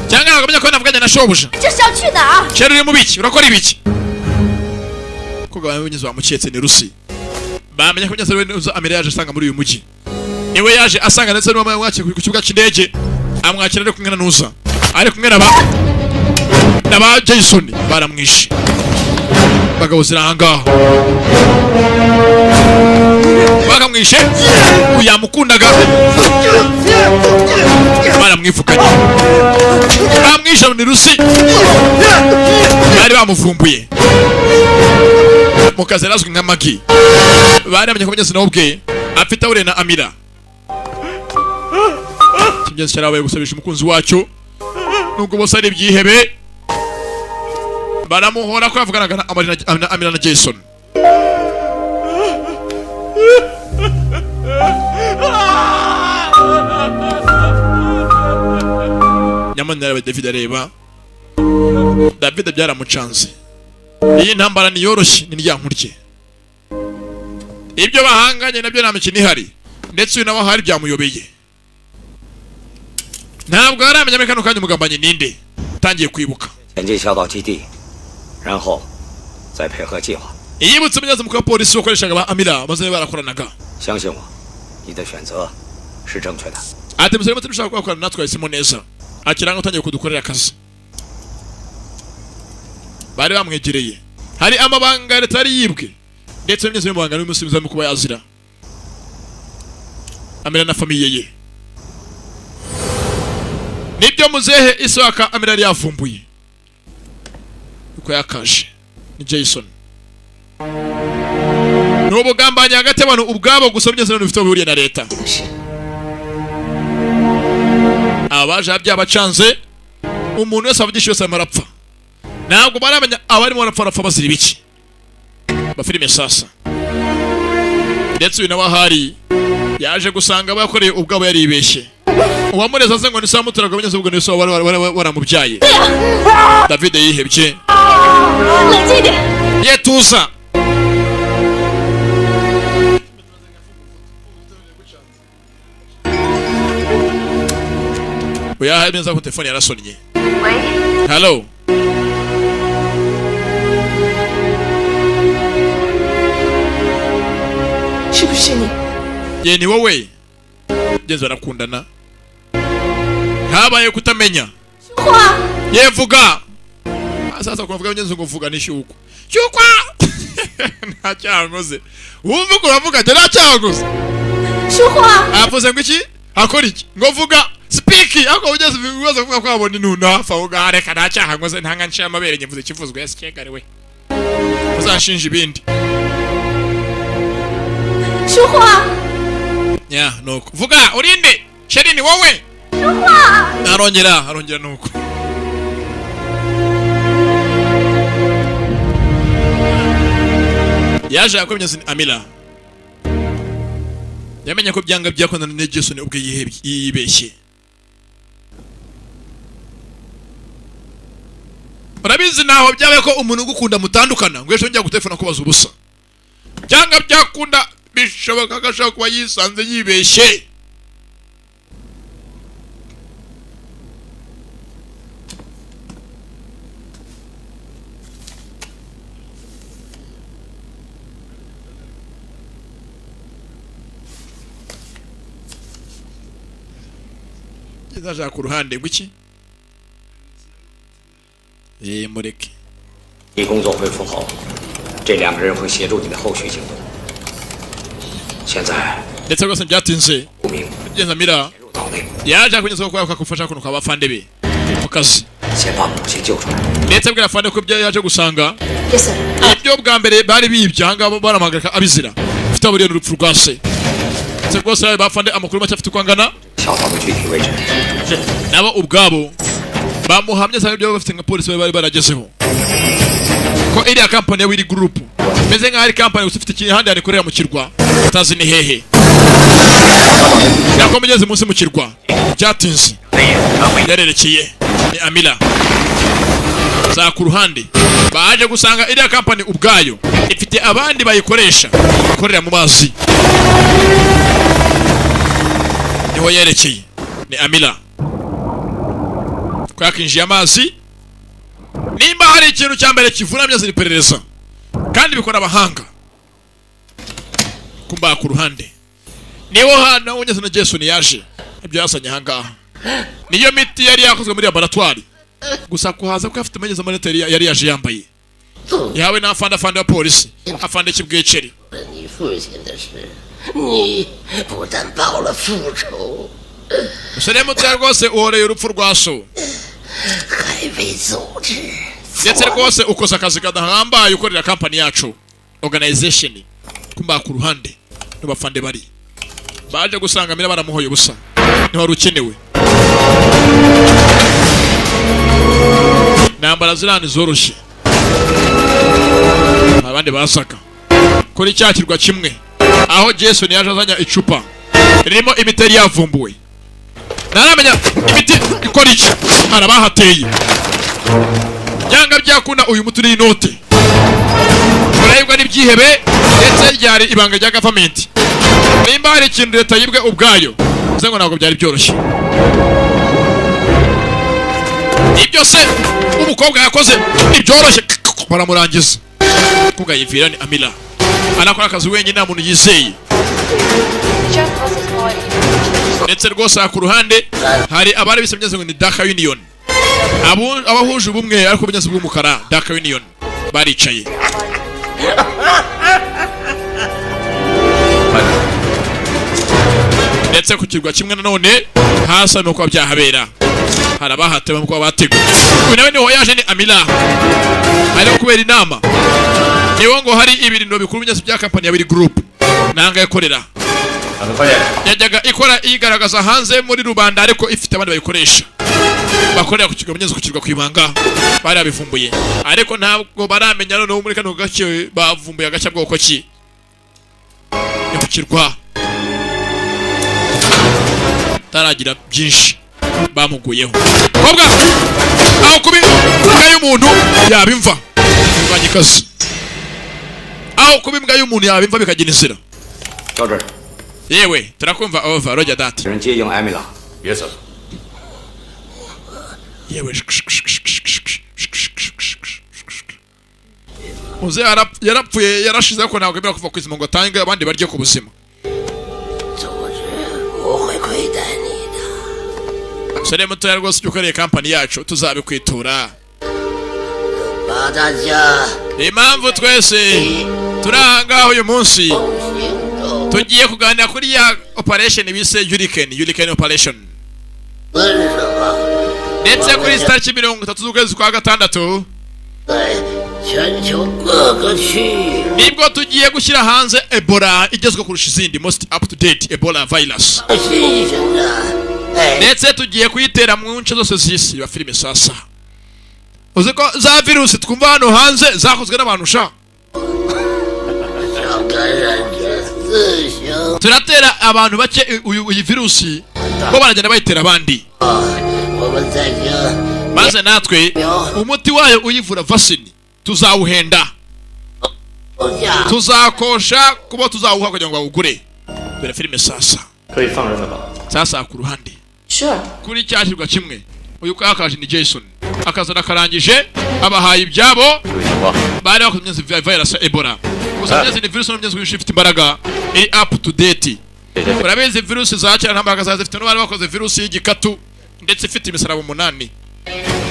cyangwa nagamenya ko navuganye na shobuja 这是要去哪儿？ sheri uri mu biki urakora ibiki koga wanyuze wamuketse ni Lucy bamenye ko nyase we Amira yaje asanga muri uyu mujyi niwe yaje asanga ndetse n'uwo mwakira ku kibuga cy'indege amwakira ari kumwe na Nusa ari kumwe n'aba Jason baramwishe bagabo ziranga bakamwishe uyamukundaga baramwifukanye bamwishe ni Lucy bari bamuvumbuye mu kazi arazwi nka Magi bari bamenye ko nyase nawe ubwe afite ahure na Amira kimyenzi cyarabaye gusabisha umukunzi wacyo nubwo bose ari byihebe baramuhora ko yavuganaga na Amira na Jason nyamara David areba David byaramucanze iyi ntambara ni yoroshye ni ryankurye ibyo bahanganye nabyo nta mikino ihari ndetse uyu nawe hari byamuyobeye ntabwo aramenya kano kanya umugambanye ninde utangiye kwibuka 前进小岛基地，然后再配合计划。 yibutse umunyazi mukuru wa polisi wakoreshaga ba Amira maze barakoranaga 相信我，你的选择是正确的。 ati musore mutu ushaka gukorana natwe yahisemo neza akiranga utangiye kudukorera akazi bari bamwegereye hari amabanga ya leta yari yibwe ndetse n'imyezi y'amabanga n'umusubiza mu kuba yazira Amira na famiye ye nibyo muzehe iswaka Amira yari yavumbuye uko yakaje ni Jason n'ubugambanye hagati y'abantu ubwabo gusa byose n'ubifite bihuriye na leta abaje byabacanze umuntu wese avugisha yose amarapfa ntabwo baramenya abarimo barapfa bazira ibiki bafilime sasa ndetse uyu nawe ahari yaje gusanga bakoreye ubwabo yaribeshye uwamureza aze ngo nisamuturaga abanyeze ubwo niso waramubyaye David yihebye yetuza oya hemeza ko telefone yarasonnye hello 是不是你？ ye ni wowe genzo barakundana habaye kutamenya yevuga sasa kuvuga nyenzo kuvuga ni shuko shuko nta cyangoze wumva ko uravuga nta cyangoze shuko avuze ngo iki akora iki ngo vuga speak ako ugeze ibibazo kuvuga ko abona inuna hafa ugare kana cyangoze ntanga nshe amabere nyivuze kivuzwe yasikegare we uzashinja ibindi shuko ya nuko vuga urinde sheri ni wowe shuko arongera nuko yaje yakwemeza Amila yamenye ko byanga byakondana na Jason ubwe yibeshye. Urabizi naho byabaye ko umuntu ugukunda mutandukana ngo ejo njya gutelefona kubaza ubusa. Byanga byakunda bishoboka agashaka kuba yisanze yibeshye. Zaje ku ruhande gwiki? Mureke. 你工作恢复后，这2个人会协助你的后续行动。现在 ndetse rwose byatinze kugeza Amila yaje kunyuza ko akufasha kuno kwa bafande be mu kazi ndetse bwira fande ko yaje gusanga ibyo bwa mbere bari bibyanga baramagaka abizira ufite buriye n'urupfu rwase ndetse rwose bafande amakuru make afite kwangana nabo ubwabo bamuhamye cyane ibyo bafite nka polisi bari baragezeho ko iriya company ya Willy Group meze nka ari company ufite ikihande yakorera mu kirwa utazi ni hehe yakomegeze munsi mu kirwa byatinze yarerekeye ni Amila za ku ruhande baje gusanga iriya company ubwayo ifite abandi bayikoresha bakorera mu mazi niho yerekeye ni Amila kwa kinjiye amazi nimba hari ikintu cya mbere kivuramye ziriperereza kandi bikora abahanga kumba ku ruhande niwo hana unyeze na Jason yaje ibyo yasanye hangaha niyo miti yari yakozwe muri laboratoire gusa kuhaza ko afite amenyeza monetary yari yaje yambaye yawe na afande wa polisi afande kibweceri 你父亲的事，你不但报了复仇， musore muto rwose uhoreye urupfu rwa so 还被组织 ndetse rwose ukoze akazi kadahambaye ukorera company yacu organization kumba ku ruhande n'abafande bari baje gusanga Amila baramuhoye ubusa niho rukenewe nambara zirani zoroshye abandi basaka kuri cyakirwa kimwe aho Jason yaje azanya icupa ririmo imiteri yavumbuwe naramenya imiti ikora iki arabahateye byanga byakunda uyu muturi inote urayibwa n'ibyihebe ndetse ryari ibanga rya government nimba hari ikintu leta yibwe ubwayo uze ngo ntabwo byari byoroshye ibyo se umukobwa yakoze ibyoroshye baramurangiza kugayivira ni Amila anakora akazi wenyine nta muntu yizeye ndetse rwose ku ruhande hari abari bisemyeze ngo ni Daka Union abahuje ubumwe ariko bunyeze bw'umukara Daka Union baricaye ndetse ku kirwa kimwe nanone hasa nuko byahabera harabahatema muko bateguye uyu nawe niho yaje ni Amila ari kubera inama niwo ngo hari ibirindo bikuru byose bya company ya Willy Group nanga yakorera yajyaga ikora igaragaza hanze muri rubanda ariko ifite abandi bayikoresha bakorera ku kigo byeze ku kirwa kwibanga bari abivumbuye ariko ntabwo baramenya none muri kano gake bavumbuye agace bwoko ki yo kirwa taragira byinshi bamuguyeho kobwa aho kubi imbwa y'umuntu yabimva banyikazi aho kubi imbwa y'umuntu yabimva bikagira inzira yewe turakumva over Roger that Yes sir. yewe uze yarapfuye yarashize ko ntabwo bemera kuva kwizima ngo atange abandi barye ku buzima sore muto rwose ukoreye company yacu tuzabikwitura impamvu twese turahangaho uyu munsi tugiye kuganira kuri ya operation bise Hurricane operation ndetse kuri tariki 30 z'ukwezi kwa gatandatu nibwo tugiye gushyira hanze Ebola igezwe kurusha izindi most up to date Ebola virus ndetse tugiye kuyitera mu nce zose z'isi ba filime sasa uzi ko za virusi twumva hano hanze zakozwe n'abantu sha turatera abantu bake uyu virusi bo baragenda bayitera abandi maze natwe umuti wayo uyivura vasini tuzawuhenda tuzakosha kubo tuzawuha kugira ngo bawugure dore filime sasa ku ruhande kuri cyashirwa kimwe uyu kakaje ni Jason akazana karangije abahaye ibyabo bari bakomye virus ya Ebola gusa neza ni virus n'umyenzi w'ifite imbaraga iri up to date urabizi virus za cyane ntambaga za zifite n'abari bakoze virus y'igikatu ndetse ifite imisaraba 8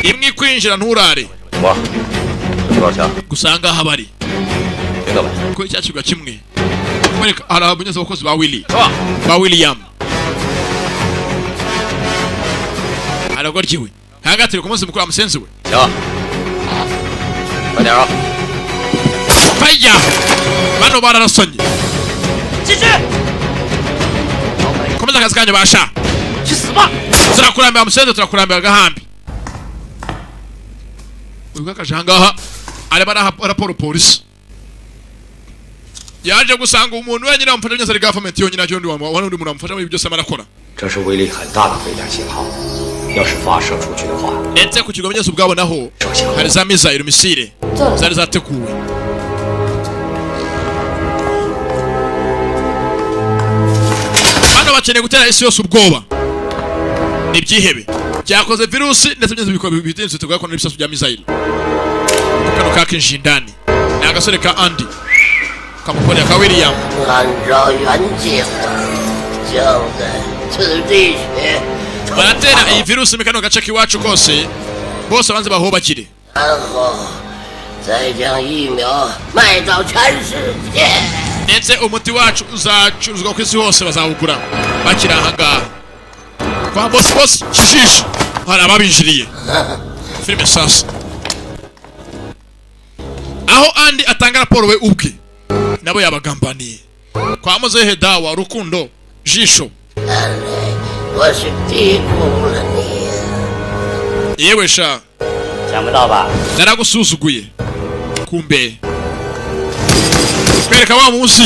imwe kwinjira nturare gusanga habari kuri cyashirwa kimwe kwereka arabunyaza abakozi ba William aragoryiwe hagati ku munsi mukuru amusenzi we faya bano bararasonye komeza akazi kanyu basha turakurambira amusenzi turakurambira agahambi uyu kakaje ahangaha areba raporo polisi yaje gusanga umuntu wenyine wamufasha byose ari government yonyine ajyo ndi undi muntu wamufasha muri byose amarakora 这是威力很大的飞弹信号，要是发射出去的话， ndetse ku kigo byose ubwabo naho hari za missile misile zari zateguwe bano bakeneye gutera isi yose ubwoba ibyihebe cyakoze virusi ndetse byose bikora bitinze tegwa ko n'ibisasu bya missile kano kakinjira indani ni agasore ka Andy kamukora ka William 按照原计划，就在此地血， baratera iyi virusi mikano gace kiwacu kose bose banze bahobakire 然后再将疫苗卖到全世界。 ndetse umuti wacu uzacuruzwa ku isi hose bazawugura bakira ahangaha kwa bosi kishishi hari ababinjiriye filime sasa aho Andy atanga raporo we ubwe nabo yabagambaniye kwa Muzehe Dawa Rukundo Jisho 我是低估了你。 yewe sha 想不到吧？ naragusuzuguye kumbe kwereka wa munsi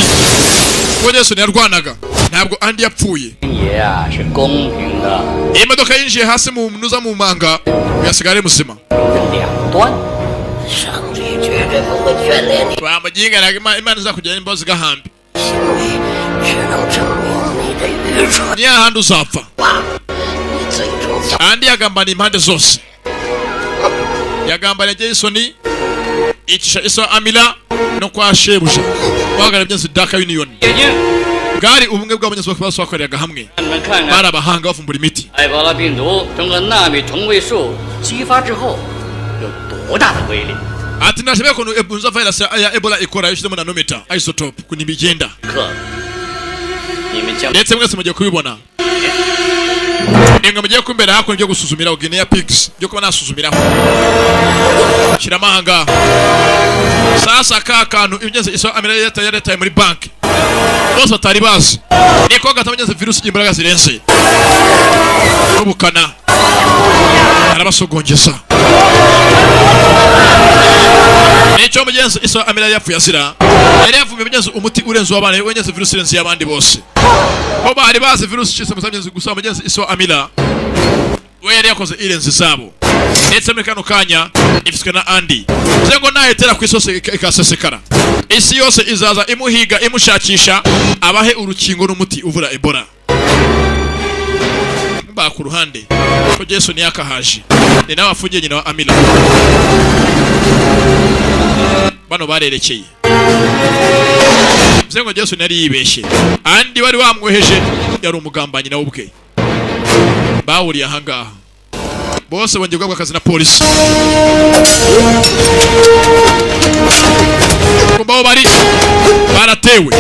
ko Yesu yarwanaga ntabwo Andy yapfuye 爷啊是公平的， imodoka yinjiye hasi mu mnuza mu manga yasigara muzima 两端。 上帝绝对不会眷恋你， bamuginga na Imana izakujyana imbazi gahambi 行为只能证明你的愚蠢。 ni ahandi uzapfa 你最终 Andy yagambana impande zose yagambana Jason icisha iso Amila no kwa shebuja wagara byenze Daka Union gari ubumwe bw'abanyazuba basokoreraga hamwe barabahanga bavumbura imiti 埃博拉病毒通过纳米同位素激发之后有多大的威力？ ati ndashobora kuntu ebunza virus ya Ebola ikora yishizemo nanometer isotope kunibigenda 可你们将 ndetse mwese mugiye kubibona ninga mugiye kumbera hakuno byo gusuzumira Guinea Pigs byo kuba nasuzumiraho shiramahanga sasa ka kantu ibyenze iso Amira yataye muri bank bose batari bazi niko gatabyenze virus y'imbaraga zirenze ubukana arabasogongeza nicyo mugenzi iso Amira yapfuye azira yari yavuye mugenzi umuti urenze w'abana wenyenze virus irenze y'abandi bose bo bari bazi virus cyose mugenzi gusa mugenzi iso Amira we yari yakoze irenze zabo ndetse muri kano kanya ifiswe na Andy zengo nayetera ku isose ikasesekara isi yose izaza imuhiga imushakisha abahe urukingo n'umuti uvura Ebola mba ku ruhande ko Jason yakahaje ni nawe afungiye nyina wa Amila bano barerekeye zengo Jason yari yibeshye Andy wari wamwoheje yari umugambanyi nawe ubwe bawuriye ahangaha bose bongeye guhabwa akazi na polisi kumbaho bari baratewe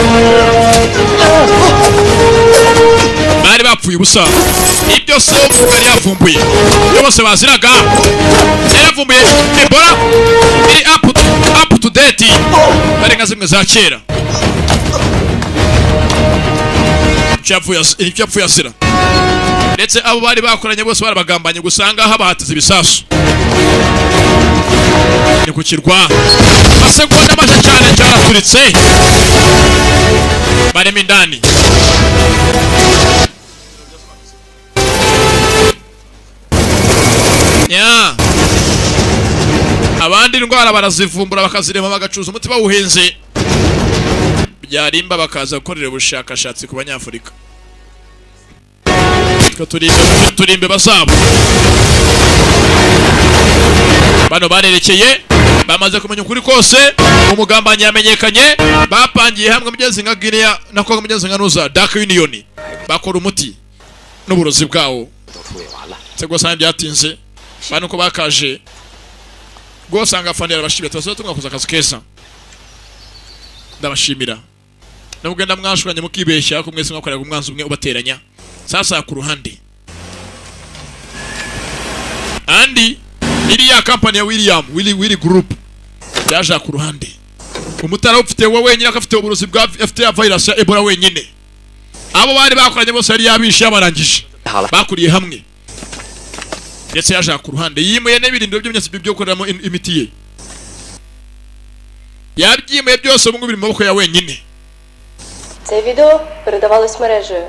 bari bapfuye ubusa ibyo se yari yavumbuye bose baziraga yaravumbuye Ebola iri up to date bari nka zimwe za kera icyapfuye azira ndetse abo bari bakoranye bose barabagambanye gusanga habahatiza ibisasu ni ku kirwa amasegonda make cyane cyaraturitse barimo indani abandi indwara barazivumbura bakazirema bagacuza umuti bawuhinze byarimba bakaza gukorera ubushakashatsi ku banyafurika turimbe bazabo bano barerekeye bamaze kumenya ukuri kose umugambanyi yamenyekanye bapangiye hamwe mugezi nka Guinea nako mugezi nka Nuza Dark Union bakora umuti n'uburozi bwawo sego sanje byatinze bano ko bakaje gosanga fanira bashibye twazo tungakoza akazi kesa ndabashimira nabugenda mwashuranye mukibeshya ko mwese mwakorera umwanzi umwe ubateranya sasa ku ruhande andi iriya company ya Willy Group yaje ku ruhande umutara ufite wowe wenyine akafite uburozi bwa afite virus ya Ebola wenyine abo bari bakoranye bose yari yabishe yabarangije bakuriye hamwe ndetse yaje ku ruhande yimuye n'ibirindiro by'imyasi byo gukoreramo imiti ye yabyimuye byose mu biri mu maboko ya wenyine. Це відео передавалось мережею.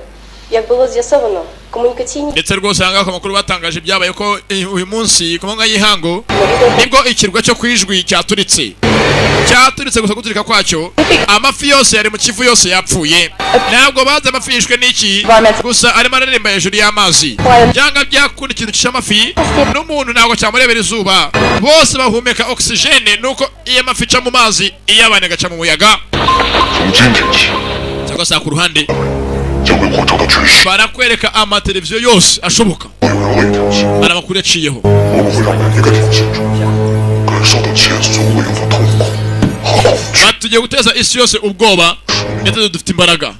Як було з'ясовано, комунікаційні... Ndetse rwose hanga ko makuru batangaje byabaye ko uyu munsi ku manga yihango nibwo ikirwa cyo kwijwi cyaturitse gusa guturika kwacyo amafi yose yari mu kivu yose yapfuye ntabwo baza amafishwe n'iki gusa arimo araremba hejuru y'amazi cyangwa byakunda ikintu cy'amafi n'umuntu ntabwo cyamurebera izuba bose bahumeka oxygene nuko iyo mafi ica mu mazi iyo abana gaca mu muyaga cyangwa sa ku ruhande barakwereka amateleviziyo yose ashoboka aramakuru yaciyeho batugiye guteza isi yose ubwoba ndetse dufite imbaraga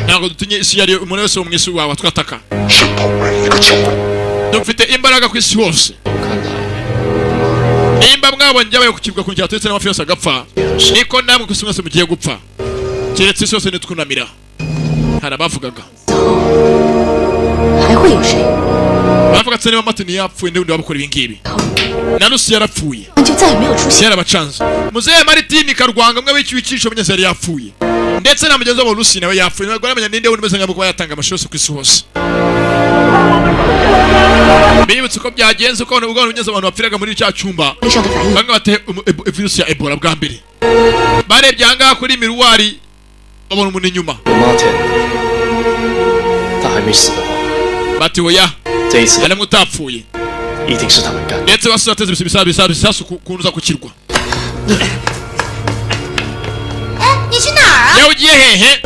ntabwo dutinye isi yari umuntu wese wo mu isi wawe twataka dufite imbaraga ku isi hose nimba mwabonye byabaye ku kirwa kunjya turetse n'amafi yose agapfa niko namwe ku isi mwese mugiye gupfa keretse isi yose nitwunamira harabavugaga bavuga tsene Martin yapfuye ndi wabukora ibingibi na Rusi yarapfuye yarabacanze Muzee Martin Karwanga mwe w'ikicisho munyeze yari yapfuye ndetse na mugenzi wa Rusi nawe yapfuye ntabwo aramenya ninde wundi meze nk'abo yatanga amashusho ku isi hose bibutse ko byagenze uko ubwo unyeze abantu bapfiraga muri cya cyumba banga bate virus ya Ebola bwa mbere barebye hanga kuri miruwari babona umuntu inyuma bati oya yari mutapfuye ndetse basateze bisasu kunuza ku kirwa yawugiye hehe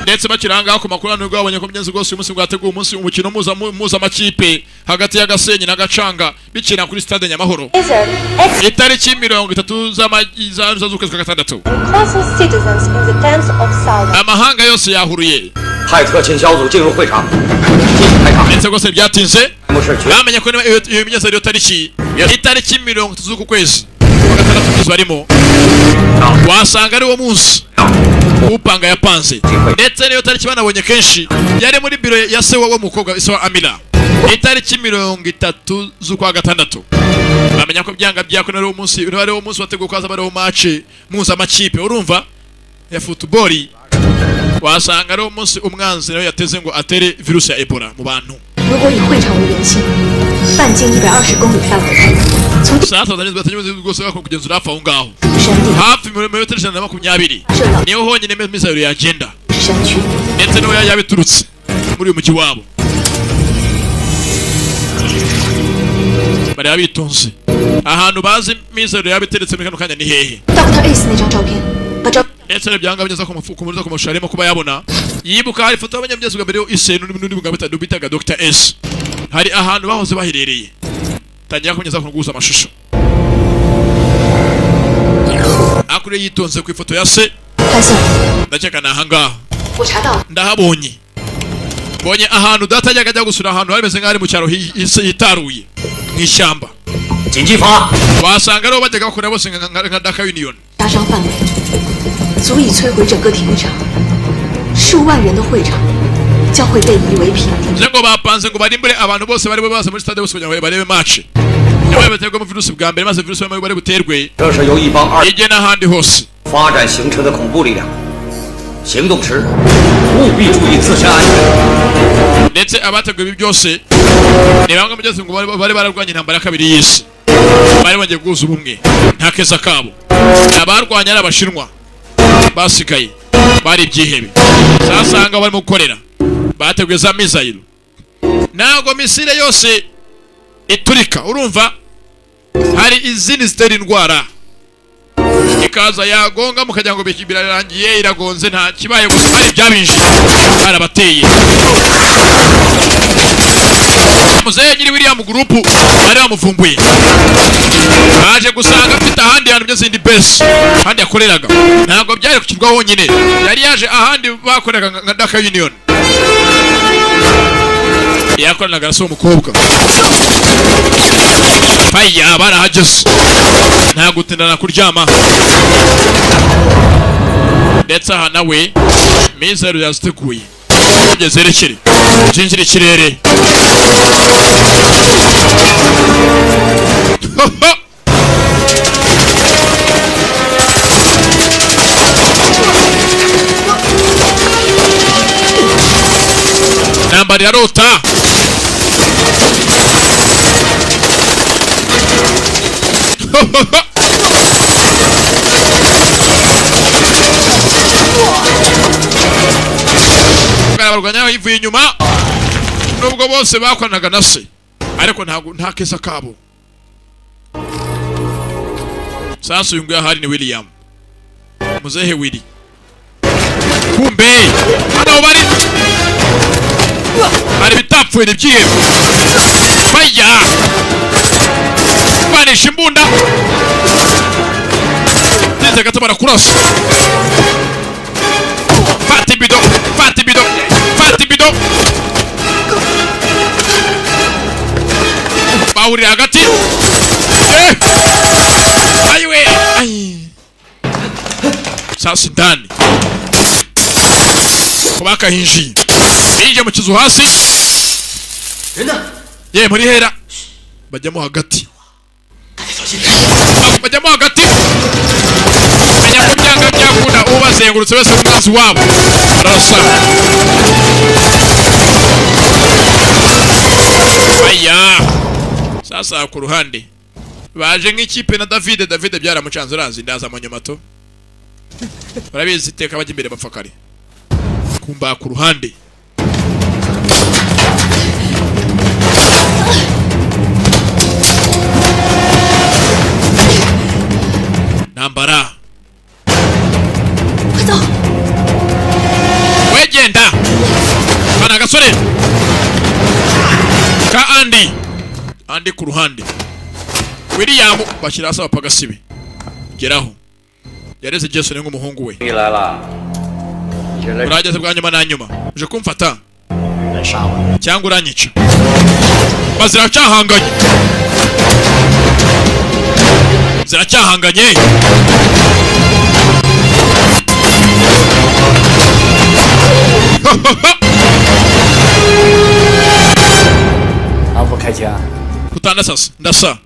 ndetse bakiranga ku makuru n'ubwo babonye ko byenze rwose uyu munsi bwateguye umunsi umukino mpuzamakipe hagati y'Agasenyi na Gacanga bikina kuri stade Nyamahoro itariki 30 z'ukwezi kwa gatandatu amahanga yose yahuruye ndetse rwose byatinze bamenye ko iyo minyezero tariki itariki 30 z'uku kwezi kwa gatandatu barimo wasanga ari wo munsi upanga yapanze ndetse niyo tariki banabonye kenshi yari muri biro ya se wo mukobwa iswa Amina itariki 30 z'ukwa gatandatu bamenya ko byanga byako nari wo munsi wateguye kwaza bari wo match mpuzamakipe urumva ya football wasanga ari wo munsi umwanzi nawe yateze ngo atere virus ya Ebola mu bantu sasa zanizwe batanyuze gose bako kugenzura hafi aho ngaho hafi metero 120 niho honyine misayiro ya agenda ndetse no yabiturutse muri uyu mugi wabo bari abitonze ahantu bazi misayiro yabiteretse muri kano kanya ni hehe ndetse byanga byeza ko mafuko muri zo kumusharemo kuba yabona yibuka hari foto y'abanyamyezo bwa mbere isenu n'ibindi bwa bitatu bitaga Dr S hari ahantu bahoze baherereye tangira kunyeza ko guza amashusho akure yitonze ku ifoto ya se ndakeka nahanga ndahabonye bonye ahantu datajyaga ajya gusura ahantu haremeze nk'ari mu cyaro hitaruye nk'ishyamba wasanga ariho bajyaga bakora bose nka Dark Union 足以摧毁整个体育场，数万人的会场，将会被夷为平地。 Zengo bapanze ngo barimbure abantu bose bari baza muri stade bose kugira ngo barebe match. Yabaye baterwa mu virusi bwa mbere maze virusi bari buterwe. 这是由一帮二 Ije n'ahandi hose 发展形成的恐怖力量。行动时务必注意自身安全。 ndetse abateguye ibi byose ni bamwe mu byose ngo bari bararwanya intambara ya kabiri y'isi. Bari bagiye guhuza ubumwe nta keza kabo. Abarwanya ari abashinwa basigaye bari ibyihebe. Sasanga barimo gukorera bateguye za missile. Ntabwo misile yose iturika urumva hari izindi zitera indwara ikaza yagonga mukajya ngo birarangiye iragonze nta kibaye gusa hari byabinji barabateye muzehe nyiri William group bari bamuvumbuye baje gusanga afite ahandi hantu by'izindi base ahandi yakoreraga ntabwo byari kukirwa honyine yari yaje ahandi bakoreraga nka Dhaka Union yakoranaga na so umukobwa Faya barahageze nta gutindana kuryama ndetse aha nawe mizero yaziteguye gezerekere jinjira ikirere nambari ya rota barwanya ivuye inyuma nubwo bose bakoranaga na se ariko nta kesa kabo sasa uyu nguyu ahari ni William muzehe Willy kumbe hano bari bitapfuye n'ibyihebe Faya banisha imbunda ndetse gato barakurasa Fati bido bahurira hagati ayiwe sasa ndani kubaka hinji bije mu kizu hasi ye muri hera bajyamo hagati menya ko byanga byakunda ubazengurutse wese umwanzi wabo arasa Faya sasa ku ruhande baje nk'ikipe na David byaramucanze urazi ndaza amanyomato barabizi iteka bajya imbere bapfakari kumba ku ruhande nambara wegenda kana gasore ka Andi ku ruhande William bashyira asaba pagasibe geraho yareze Jason nk'umuhungu we urageze bwa nyuma na nyuma uje kumfata cyangwa uranyica ziracyahanganye kutanda sasa ndasa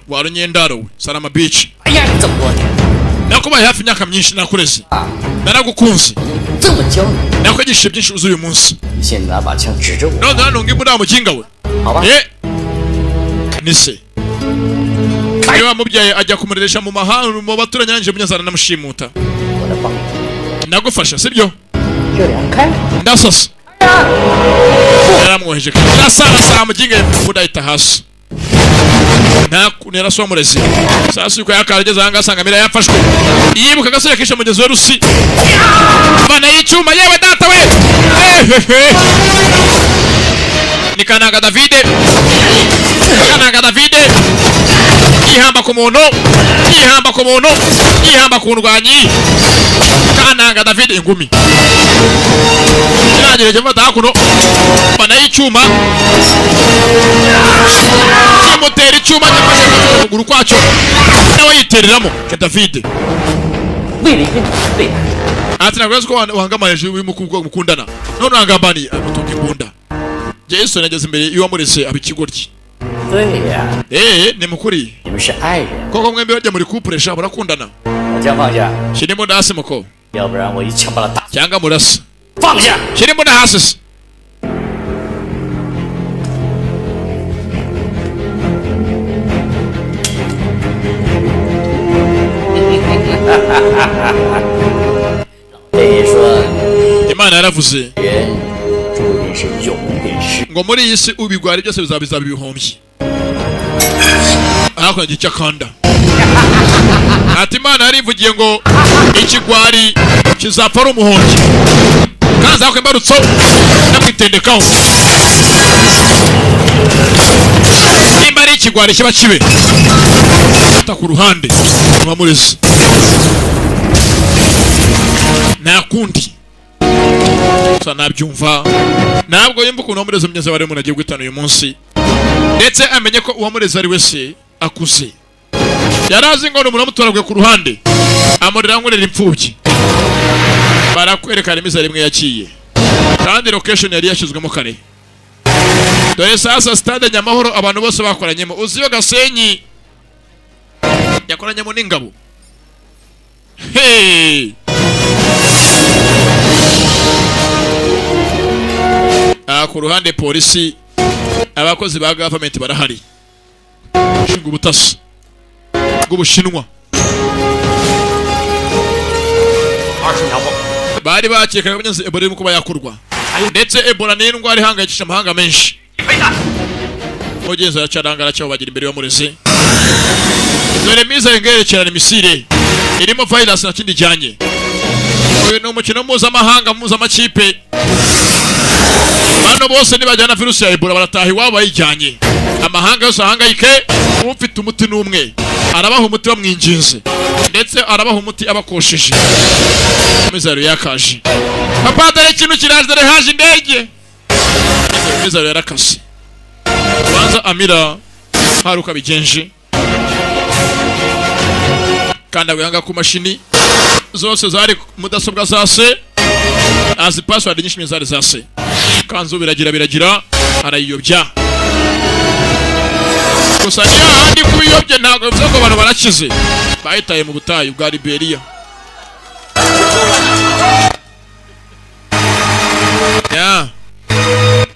warunyendaro we Salama Beach nakubaye hafi imyaka myinshi nakureze naragukunze nakwigisha byinshi uzi uyu munsi none nanunga imbunda mukinga we nise niba mubyaye ajya kumureresha mu mahanga mu baturanye nanje munyazana namushimuta nagufasha sibyo ndasasa yaramwoheje ndasara mukinga mudahita hasi nera so murezi sasa uko yakarageza hanga asanga mira yafashwe yibuka gasore kisha mugezi wa Rusi bana y'icyuma yewe data we nikanaga David ihamba ku muntu ihamba ku ndwanyi kananga David ingumi nagerageje mfata hakuno bana y'icyuma kimutera icyuma cyafashe ukuguru kwacyo nawe yitereramo David 为了一个你的未来。 ati ntabwo ko wangamanije w'umukobwa mukundana none wangambani amutuka imbunda Jason ageze imbere y'uwamurese abikigoryi ni mukuri koko mwembe bajya muri couple sha barakundana shira imbunda hasi muko cyangwa murasa shira imbunda hasi Imana yaravuze ngo muri iyi si ubigwari byose bizaba ibihombye ariko gica kanda ati Imana yarivugiye ngo ikigwari kizapfa ari umuhombye kaza ko imbarutso namwitendekaho nimba ari ikigwari kiba kibe ta ku ruhande mwamureze nakundi sa nabyumva ntabwo yimba ukuntu wamureze mugeze bari umuntu agiye guhitana uyu munsi ndetse amenye ko uwamureze ari wese akuze yarazi ngo umuntu amutoragwe ku ruhande amurira nkurera impfubyi barakwerekana imizari imwe yaciye kandi location yari yashyizwemo kare dore sasa stade Nyamahoro abantu bose bakoranyemo uziyo Gasenyi yakoranyemo n'ingabo hey ku ruhande polisi abakozi ba government barahari shinga ubutasi bw'Ubushinwa bari bakeka abanyazi Ebola irimo kuba yakurwa ndetse Ebola ni indwara ihangayikisha amahanga menshi mugenzi aracarangara cyo bagira imbere y'amureze dore miza yengerekerana misile irimo virus na kindi jyanye uyu ni umukino mpuzamakipe bano bose nibajyana virusi ya Ebola barataha iwabo bayijyanye amahanga yose ahangayike ufite umuti n'umwe arabaha umuti bamwinginze ndetse arabaha umuti abakosheje mizaro yakaje papa dore ikintu kiraje dore haje indege mizaro yarakase banza Amira haruka bigenje kandi aganga ku mashini zose zari mudasobwa zase azi password nyinshi zari zase kanzu biragira arayiyobya gusa handi kubiyobye ntabwo bivuze ko abantu barakize bahitaye mu butayu bwa Liberia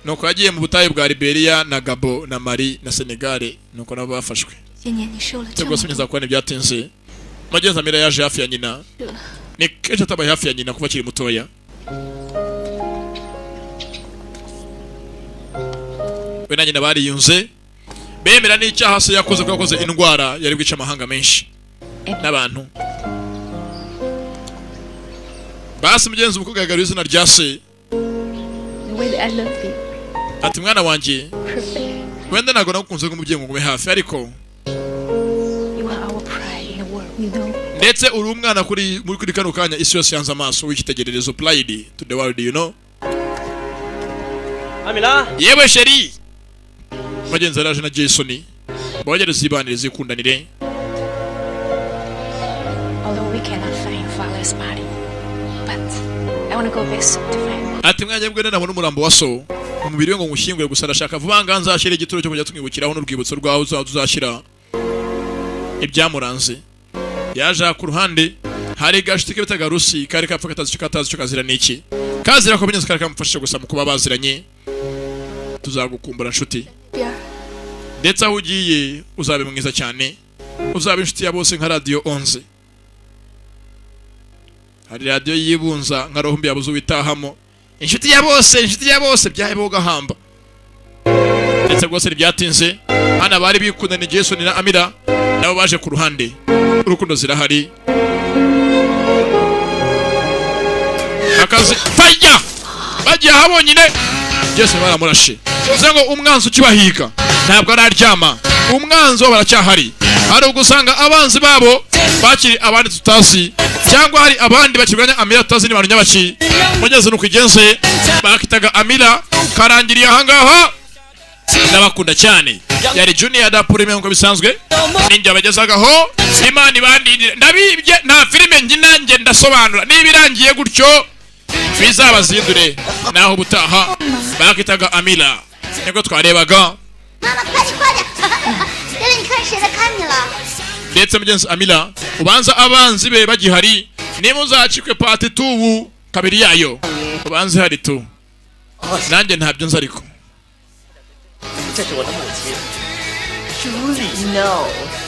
nuko yagiye mu butayu bwa Liberia na Gabo na Mali na Senegal nuko nabo bafashwe cyangwa se neza kubona ibyatinze magenza Amira yaje hafi ya nyina ni kenshi atabaye hafi ya nyina kuva akiri mutoya we na nyina bariyunze bemera n'icyaha se yakoze ko yakoze indwara yari bwica amahanga menshi n'abantu basi mugenzi umukugaragara izina rya se ati mwana wanjye wenda ntabwo nagukunze nk'umubyeyi ngo ngube hafi ariko ndetse uri umwana muri kano kanya isi yose yanze amaso w'ikitegererezo pride to the world you know Amila yewe sheri magenzi araje na Jason bongere zibanire zikundanire Although we cannot find Father's body, but I want to go visit to find. ati mwanya bwe nabona umurambo wa so umubiri we ngo ngushyingure gusa ndashaka vuba nganza ashire igituro cyo kujya tumwibukiraho n'urwibutso rwaho uzashira ibyamuranze yaje ku ruhande hari gashitike bitaga Rusi kari kapfa katazi cyo kazira niki kazira ko binyuze kari kamufasha gusa mu kuba baziranye tuzagukumbura nshuti ndetse aho ugiye uzabe mwiza cyane uzabe inshuti ya bose nka radio 11 hari radio yibunza nka rohumbi yabuze witahamo inshuti ya bose byaheboga hamba ndetse rwose byatinze hana bari bikundana Jason na Amira nabo baje ku ruhande urukundo zirahari akazi faya bagiye habonyine Jason baramurashe uzengo umwanzi ukibahiga ntabwo araryama umwanzi baracyahari hari ugusanga abanzi babo bakiri abandi tutasi cyangwa hari abandi bakirwanya Amira tutazi ni bantu nyabaki mugeze nuko igenze bakitaga Amira karangiriye ahangaha n'abakunda cyane yari junior da pour nko bisanzwe ninjye abagezagaho Imana ibandindire ndabibye nta filime ngi nanjye ndasobanura niba irangiye gutyo bizabazindure naho ubutaha bakitaga Amila niko twarebaga ndetse mugenzi Amila ubanza abanzi be bagihari nimuzacikwe part 2 kabiri yayo ubanze hari tu nanjye ntabyo nzi ariko 这是我的母亲，朱莉 ，no。